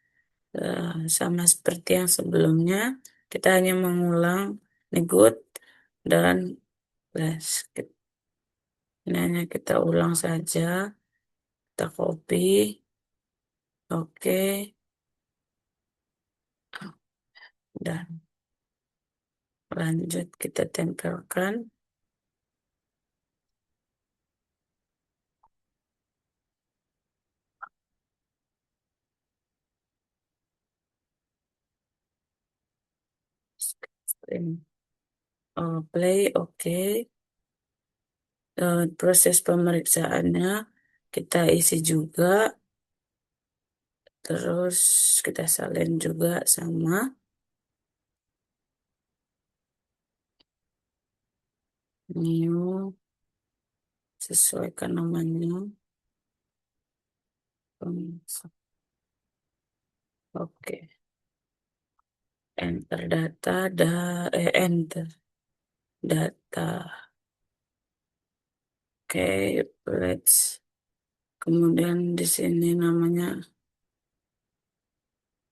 Sama seperti yang sebelumnya, kita hanya mengulang ini good dan less. Ini hanya kita ulang saja, kita copy, Oke, dan lanjut kita tempelkan. Screen. Oh, play, oke. Proses pemeriksaannya kita isi juga, terus kita salin juga sama new, sesuaikan namanya. Oke, enter data, enter data. Oke, let's. Kemudian di sini namanya,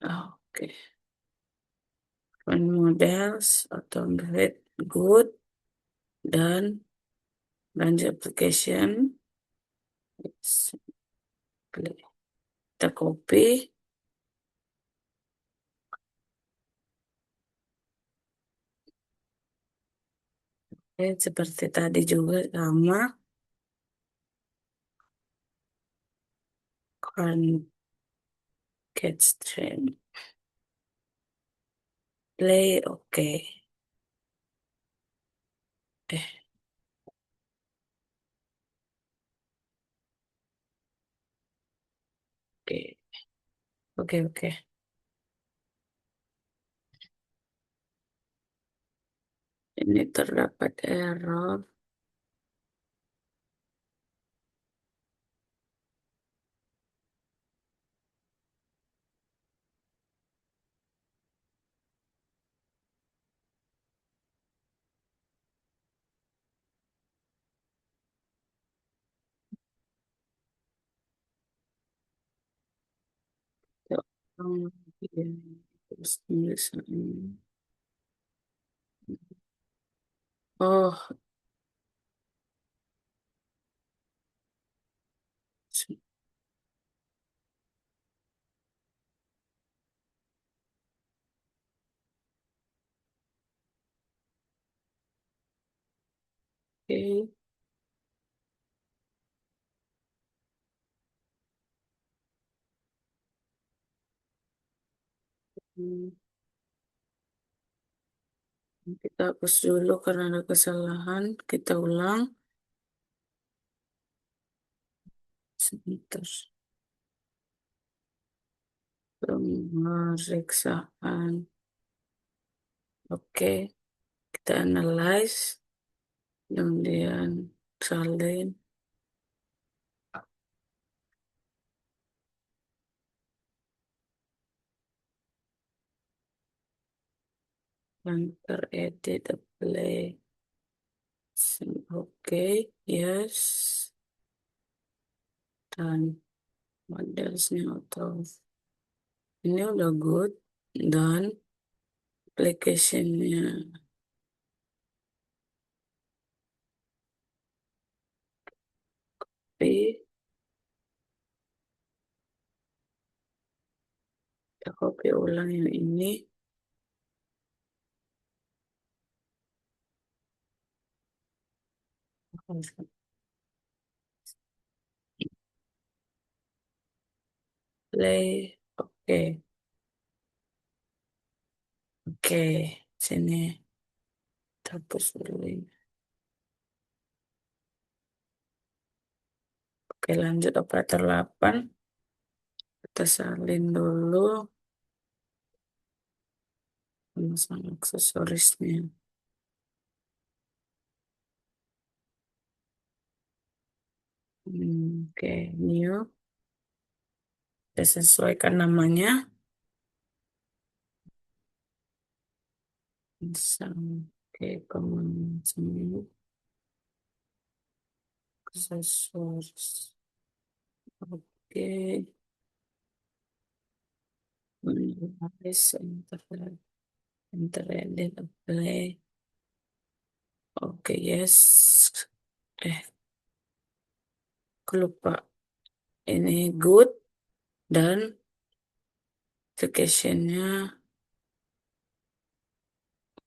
oke, Run models, automate, good, dan lanjut application. Kita copy. Seperti tadi juga sama. Concat string. Play, oke. Eh, oke. Oke, oke. Ini terdapat error. Ya, iya. Terus tulisannya. Oh, oke. Hmm, Kita hapus dulu karena ada kesalahan. Kita ulang. Sebentar. Pemeriksaan. Oke, kita analyze. Kemudian salin. Enter, edit, apply. Oke, yes. Dan modelsnya auto. Ini udah good. Dan application-nya P. Kita copy ulang yang ini. Play. Oke. Oke. Sini. Kita hapus dulu ini. Oke, lanjut operator 8. Kita salin dulu. Sama aksesorisnya. Oke, new. Kita sesuaikan namanya. Oke, kemudian aksesoris. Oke, menulis, enter, edit, apply. Oke, yes. Aku lupa. Ini good dan application-nya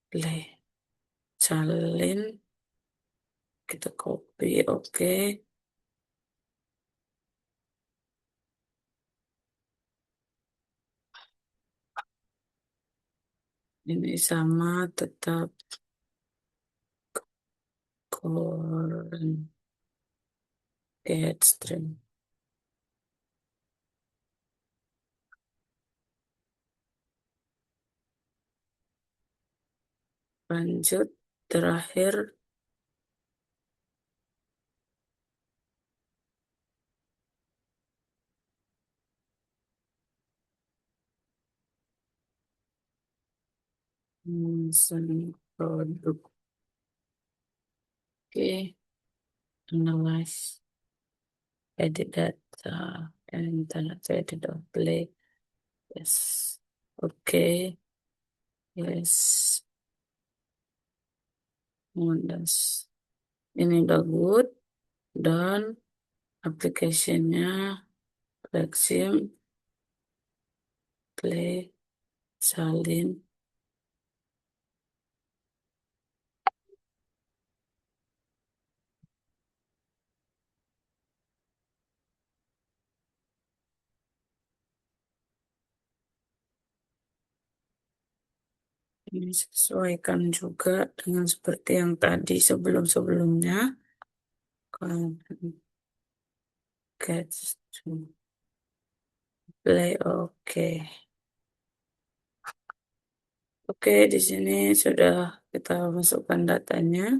play, salin, kita copy, oke. Ini sama, tetap current get string. Lanjut, terakhir, memesan produk. Oke, analyze, edit data, and edit play. Yes. Oke, yes. Mudas. Ini udah good. Dan application-nya Maxim, play, salin. Ini sesuaikan juga dengan seperti yang tadi sebelum-sebelumnya. Get to play, oke. Oke, di sini sudah kita masukkan datanya.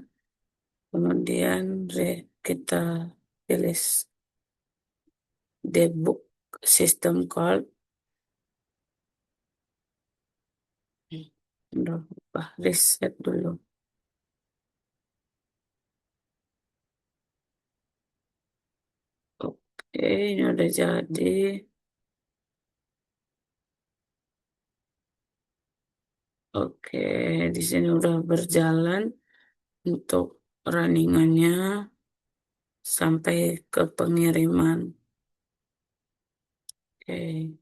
Kemudian kita pilih debug system call. Udah, reset dulu. Oke, ini udah jadi. Oke, di sini udah berjalan untuk runningannya sampai ke pengiriman. Oke.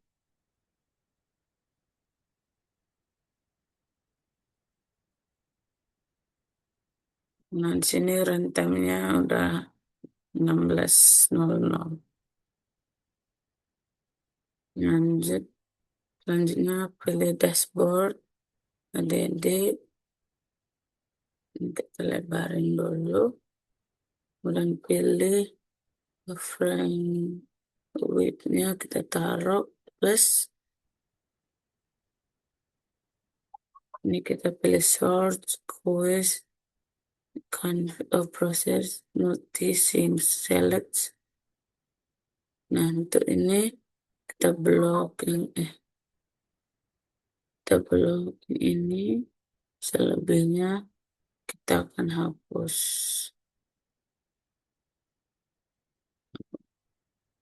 Nah, di sini runtime-nya udah 16.00. Lanjut, selanjutnya pilih dashboard, add, kita lebarin dulu. Kemudian pilih frame width-nya kita taruh plus. Ini kita pilih source, quiz, process, noticing, select. Nah, untuk ini kita blocking, kita blocking ini, selebihnya kita akan hapus.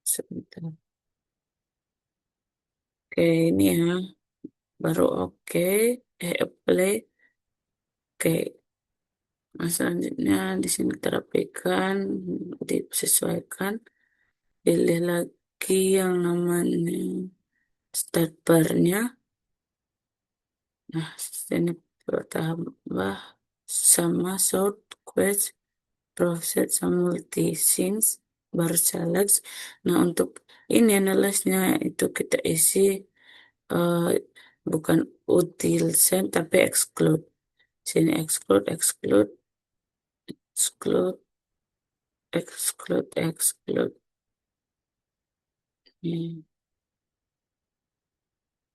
Sebentar. Oke, ini ya, baru oke, apply. Oke, nah selanjutnya di sini kita rapikan, disesuaikan, pilih lagi yang namanya start bar-nya. Nah, sini bertambah sama sort, quest, process, sama multi-scenes, baru select. Nah, untuk ini analyze-nya itu kita isi bukan util send tapi exclude. Sini exclude, exclude, exclude, exclude, exclude.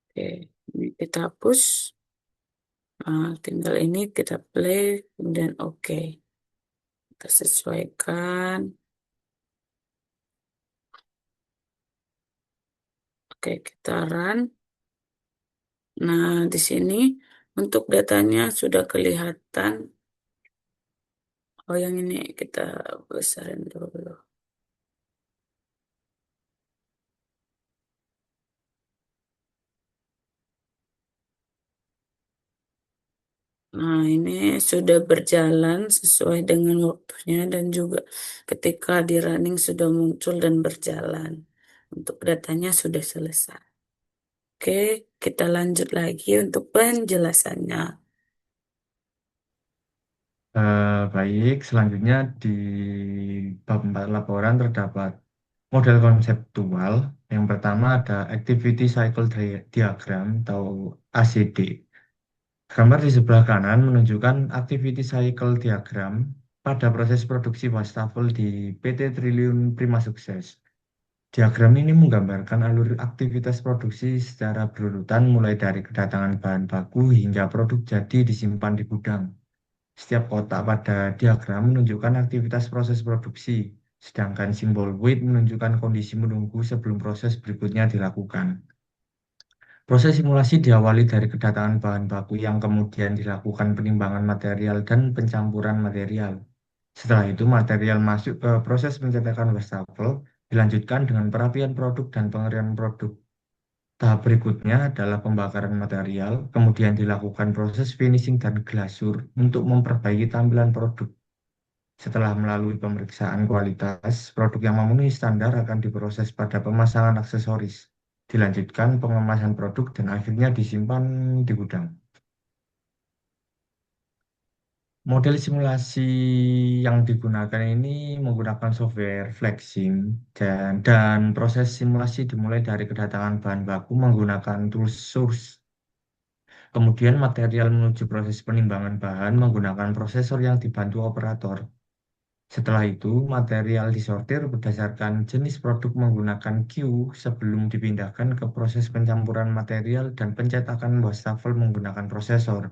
Oke, ini kita hapus. Nah, tinggal ini kita play dan oke. Kita sesuaikan. Oke, kita run. Nah, di sini untuk datanya sudah kelihatan. Oh, yang ini kita besarin dulu. Nah, ini sudah berjalan sesuai dengan waktunya dan juga ketika di running sudah muncul dan berjalan. Untuk datanya sudah selesai. Oke, kita lanjut lagi untuk penjelasannya. Baik, selanjutnya di bab 4 laporan terdapat model konseptual. Yang pertama ada Activity Cycle Diagram atau ACD. Gambar di sebelah kanan menunjukkan Activity Cycle Diagram pada proses produksi wastafel di PT Triliun Prima Sukses. Diagram ini menggambarkan alur aktivitas produksi secara berurutan mulai dari kedatangan bahan baku hingga produk jadi disimpan di gudang. Setiap kotak pada diagram menunjukkan aktivitas proses produksi, sedangkan simbol wait menunjukkan kondisi menunggu sebelum proses berikutnya dilakukan. Proses simulasi diawali dari kedatangan bahan baku yang kemudian dilakukan penimbangan material dan pencampuran material. Setelah itu, material masuk ke proses pencetakan wastafel, dilanjutkan dengan perapian produk dan pengerian produk. Tahap berikutnya adalah pembakaran material, kemudian dilakukan proses finishing dan glasur untuk memperbaiki tampilan produk. Setelah melalui pemeriksaan kualitas, produk yang memenuhi standar akan diproses pada pemasangan aksesoris. Dilanjutkan pengemasan produk dan akhirnya disimpan di gudang. Model simulasi yang digunakan ini menggunakan software Flexim dan proses simulasi dimulai dari kedatangan bahan baku menggunakan tools source. Kemudian material menuju proses penimbangan bahan menggunakan prosesor yang dibantu operator. Setelah itu, material disortir berdasarkan jenis produk menggunakan queue sebelum dipindahkan ke proses pencampuran material dan pencetakan wastafel menggunakan prosesor.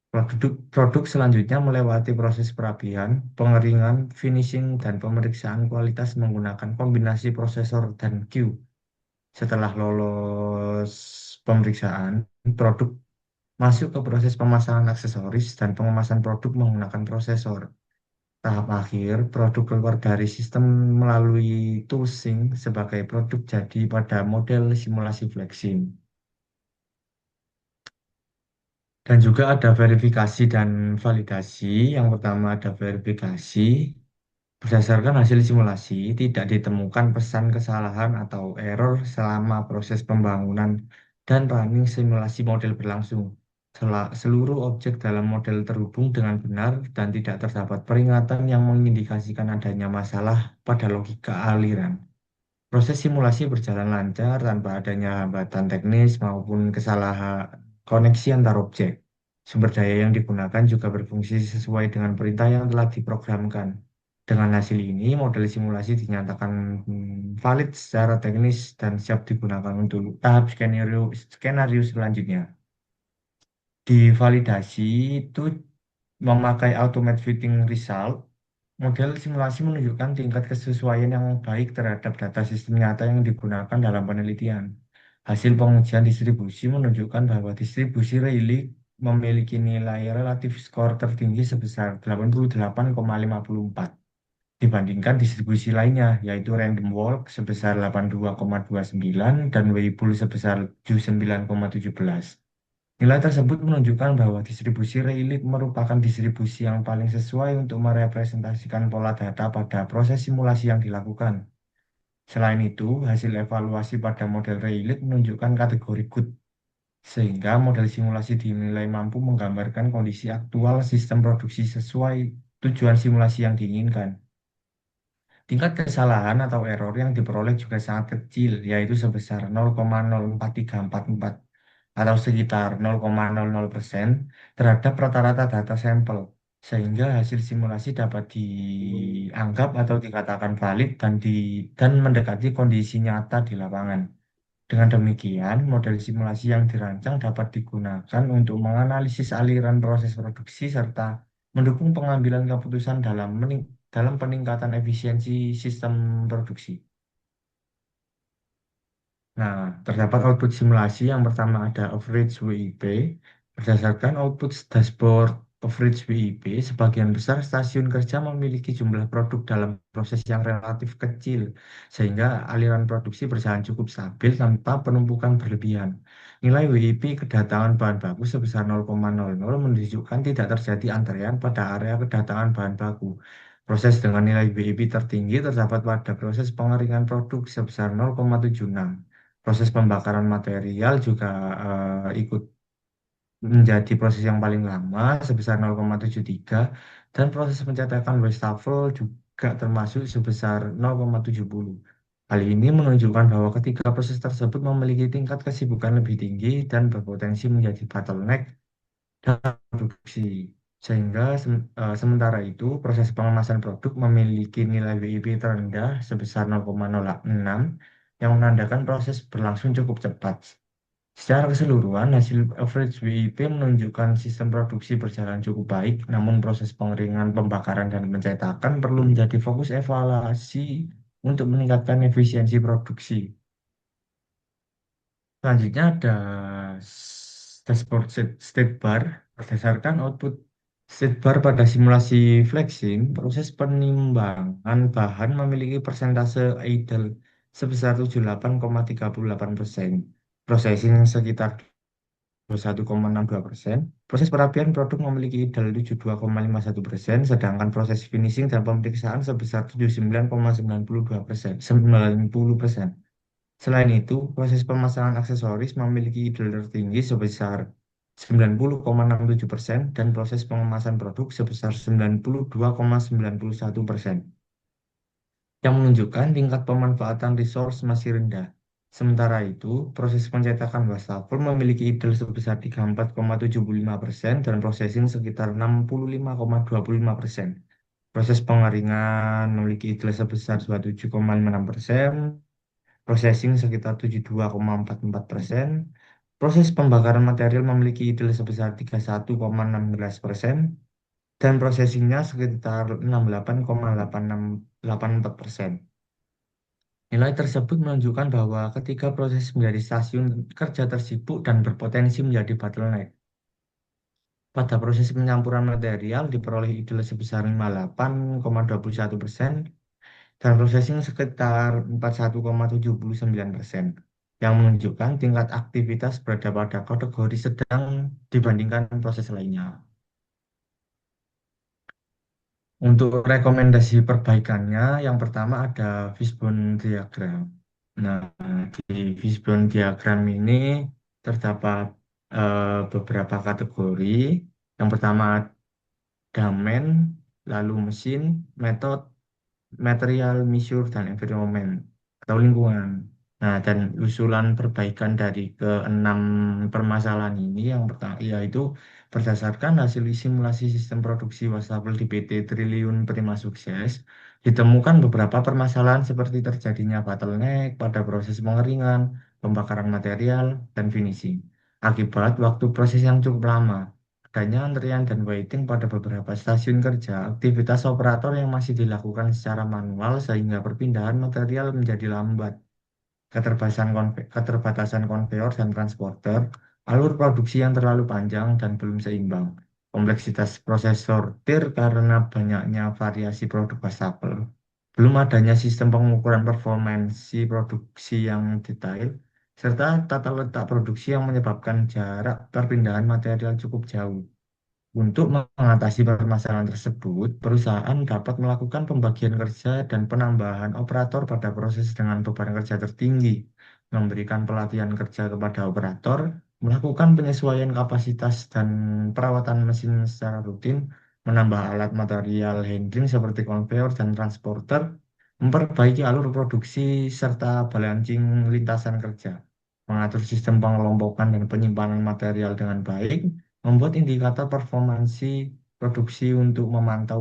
Produk selanjutnya melewati proses perapian, pengeringan, finishing, dan pemeriksaan kualitas menggunakan kombinasi prosesor dan queue. Setelah lolos pemeriksaan, produk masuk ke proses pemasangan aksesoris dan pengemasan produk menggunakan prosesor. Tahap akhir, produk keluar dari sistem melalui toolsync sebagai produk jadi pada model simulasi flexing. Dan juga ada verifikasi dan validasi. Yang pertama ada verifikasi. Berdasarkan hasil simulasi, tidak ditemukan pesan kesalahan atau error selama proses pembangunan dan running simulasi model berlangsung. Seluruh objek dalam model terhubung dengan benar dan tidak terdapat peringatan yang mengindikasikan adanya masalah pada logika aliran. Proses simulasi berjalan lancar tanpa adanya hambatan teknis maupun kesalahan koneksi antar objek. Sumber daya yang digunakan juga berfungsi sesuai dengan perintah yang telah diprogramkan. Dengan hasil ini, model simulasi dinyatakan valid secara teknis dan siap digunakan untuk tahap skenario selanjutnya. Di validasi itu memakai Automate Fitting Result. Model simulasi menunjukkan tingkat kesesuaian yang baik terhadap data sistem nyata yang digunakan dalam penelitian. Hasil pengujian distribusi menunjukkan bahwa distribusi Rayleigh memiliki nilai relatif skor tertinggi sebesar 88,54 dibandingkan distribusi lainnya, yaitu Random Walk sebesar 82,29 dan Weibull sebesar 79,17. Nilai tersebut menunjukkan bahwa distribusi Rayleigh merupakan distribusi yang paling sesuai untuk merepresentasikan pola data pada proses simulasi yang dilakukan. Selain itu, hasil evaluasi pada model Rayleigh menunjukkan kategori good, sehingga model simulasi dinilai mampu menggambarkan kondisi aktual sistem produksi sesuai tujuan simulasi yang diinginkan. Tingkat kesalahan atau error yang diperoleh juga sangat kecil, yaitu sebesar 0,04344 atau sekitar 0,00% terhadap rata-rata data sampel, sehingga hasil simulasi dapat dianggap atau dikatakan valid dan mendekati kondisi nyata di lapangan. Dengan demikian, model simulasi yang dirancang dapat digunakan untuk menganalisis aliran proses produksi serta mendukung pengambilan keputusan dalam peningkatan efisiensi sistem produksi. Nah, terdapat output simulasi. Yang pertama ada average WIP. Berdasarkan output dashboard average WIP, sebagian besar stasiun kerja memiliki jumlah produk dalam proses yang relatif kecil, sehingga aliran produksi berjalan cukup stabil tanpa penumpukan berlebihan. Nilai WIP kedatangan bahan baku sebesar 0,00 menunjukkan tidak terjadi antrean pada area kedatangan bahan baku. Proses dengan nilai WIP tertinggi terdapat pada proses pengeringan produk sebesar 0,76. Proses pembakaran material juga ikut menjadi proses yang paling lama sebesar 0,73 dan proses pencetakan wastafel juga termasuk sebesar 0,70. Hal ini menunjukkan bahwa ketiga proses tersebut memiliki tingkat kesibukan lebih tinggi dan berpotensi menjadi bottleneck dalam produksi. Sehingga sementara itu proses pengemasan produk memiliki nilai WIP terendah sebesar 0,06 yang menandakan proses berlangsung cukup cepat. Secara keseluruhan, hasil average WIP menunjukkan sistem produksi berjalan cukup baik, namun proses pengeringan, pembakaran, dan pencetakan perlu menjadi fokus evaluasi untuk meningkatkan efisiensi produksi. Selanjutnya ada dashboard state bar. Berdasarkan output state bar pada simulasi flexing, proses penimbangan bahan memiliki persentase idle sebesar 78,38%, processing sekitar 21,62%, proses perapian produk memiliki idle 72,51%, sedangkan proses finishing dan pemeriksaan sebesar 79,92%, 90%. Selain itu, proses pemasangan aksesoris memiliki idle tertinggi sebesar 90,67% dan proses pengemasan produk sebesar 92,91%, yang menunjukkan tingkat pemanfaatan resource masih rendah. Sementara itu, proses pencetakan wastafel memiliki idle sebesar 34,75% dan processing sekitar 65,25%. Proses pengeringan memiliki idle sebesar 27,56%, processing sekitar 72,44%. Proses pembakaran material memiliki idle sebesar 31,16% dan processingnya sekitar 68,84%. Nilai tersebut menunjukkan bahwa ketika proses menjadi stasiun kerja tersibuk dan berpotensi menjadi bottleneck. Pada proses penyampuran material diperoleh idle sebesar 58,21% dan processing sekitar 41,79%, yang menunjukkan tingkat aktivitas berada pada kategori sedang dibandingkan proses lainnya. Untuk rekomendasi perbaikannya, yang pertama ada fishbone diagram. Nah, di fishbone diagram ini terdapat beberapa kategori. Yang pertama damen, lalu mesin, metode, material, measure, dan environment atau lingkungan. Nah, dan usulan perbaikan dari keenam permasalahan ini yang pertama yaitu berdasarkan hasil simulasi sistem produksi wastafel di PT Triliun Prima Sukses, ditemukan beberapa permasalahan seperti terjadinya bottleneck pada proses pengeringan, pembakaran material, dan finishing. Akibat waktu proses yang cukup lama, adanya antrian dan waiting pada beberapa stasiun kerja, aktivitas operator yang masih dilakukan secara manual sehingga perpindahan material menjadi lambat, keterbatasan konveyor dan transporter, alur produksi yang terlalu panjang dan belum seimbang, kompleksitas proses sortir karena banyaknya variasi produk wastafel, belum adanya sistem pengukuran performansi produksi yang detail, serta tata letak produksi yang menyebabkan jarak perpindahan material cukup jauh. Untuk mengatasi permasalahan tersebut, perusahaan dapat melakukan pembagian kerja dan penambahan operator pada proses dengan beban kerja tertinggi, memberikan pelatihan kerja kepada operator, melakukan penyesuaian kapasitas dan perawatan mesin secara rutin, menambah alat material handling seperti konveyor dan transporter, memperbaiki alur produksi serta balancing lintasan kerja, mengatur sistem pengelompokan dan penyimpanan material dengan baik, membuat indikator performansi produksi untuk memantau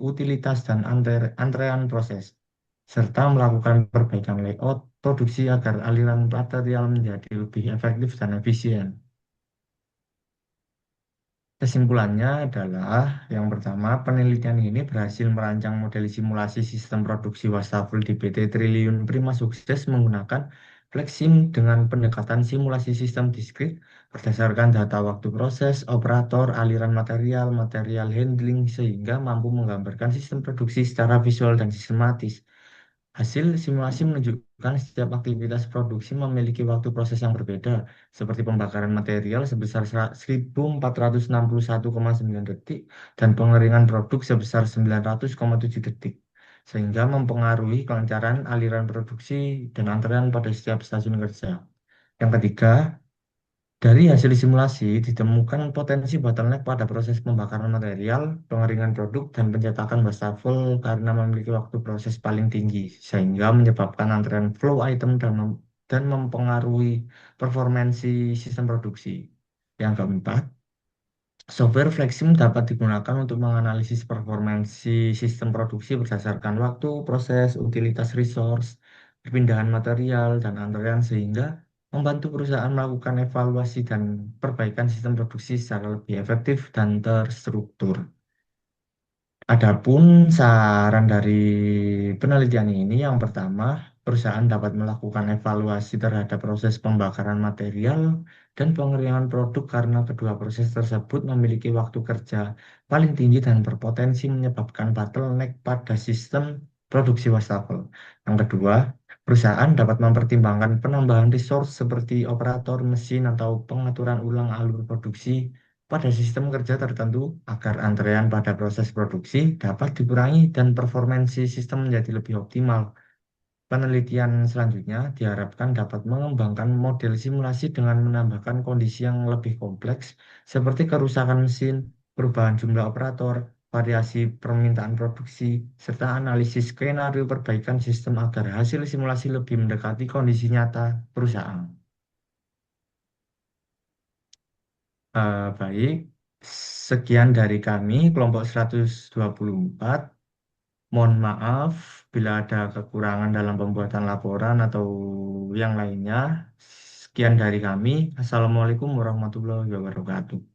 utilitas dan antrean proses, serta melakukan perbaikan layout produksi agar aliran material menjadi lebih efektif dan efisien. Kesimpulannya adalah yang pertama, penelitian ini berhasil merancang model simulasi sistem produksi wastafel di PT Triliun Prima Sukses menggunakan Flexim dengan pendekatan simulasi sistem diskrit berdasarkan data waktu proses, operator, aliran material, material handling sehingga mampu menggambarkan sistem produksi secara visual dan sistematis. Hasil simulasi menunjukkan setiap aktivitas produksi memiliki waktu proses yang berbeda, seperti pembakaran material sebesar 1461,9 detik dan pengeringan produk sebesar 900,7 detik, sehingga mempengaruhi kelancaran aliran produksi dan antrean pada setiap stasiun kerja. Yang ketiga, dari hasil simulasi ditemukan potensi bottleneck pada proses pembakaran material, pengeringan produk, dan pencetakan wastafel karena memiliki waktu proses paling tinggi, sehingga menyebabkan antrean flow item dan mempengaruhi performansi sistem produksi. Yang keempat, software Flexim dapat digunakan untuk menganalisis performansi sistem produksi berdasarkan waktu, proses, utilitas resource, perpindahan material, dan antrean sehingga membantu perusahaan melakukan evaluasi dan perbaikan sistem produksi secara lebih efektif dan terstruktur. Adapun saran dari penelitian ini, yang pertama, perusahaan dapat melakukan evaluasi terhadap proses pembakaran material dan pengeringan produk karena kedua proses tersebut memiliki waktu kerja paling tinggi dan berpotensi menyebabkan bottleneck pada sistem produksi wastafel. Yang kedua, perusahaan dapat mempertimbangkan penambahan resource seperti operator mesin atau pengaturan ulang alur produksi pada sistem kerja tertentu agar antrean pada proses produksi dapat dikurangi dan performansi sistem menjadi lebih optimal. Penelitian selanjutnya diharapkan dapat mengembangkan model simulasi dengan menambahkan kondisi yang lebih kompleks seperti kerusakan mesin, perubahan jumlah operator, variasi permintaan produksi, serta analisis skenario perbaikan sistem agar hasil simulasi lebih mendekati kondisi nyata perusahaan. Baik, sekian dari kami, kelompok 124. Mohon maaf bila ada kekurangan dalam pembuatan laporan atau yang lainnya. Sekian dari kami. Assalamualaikum warahmatullahi wabarakatuh.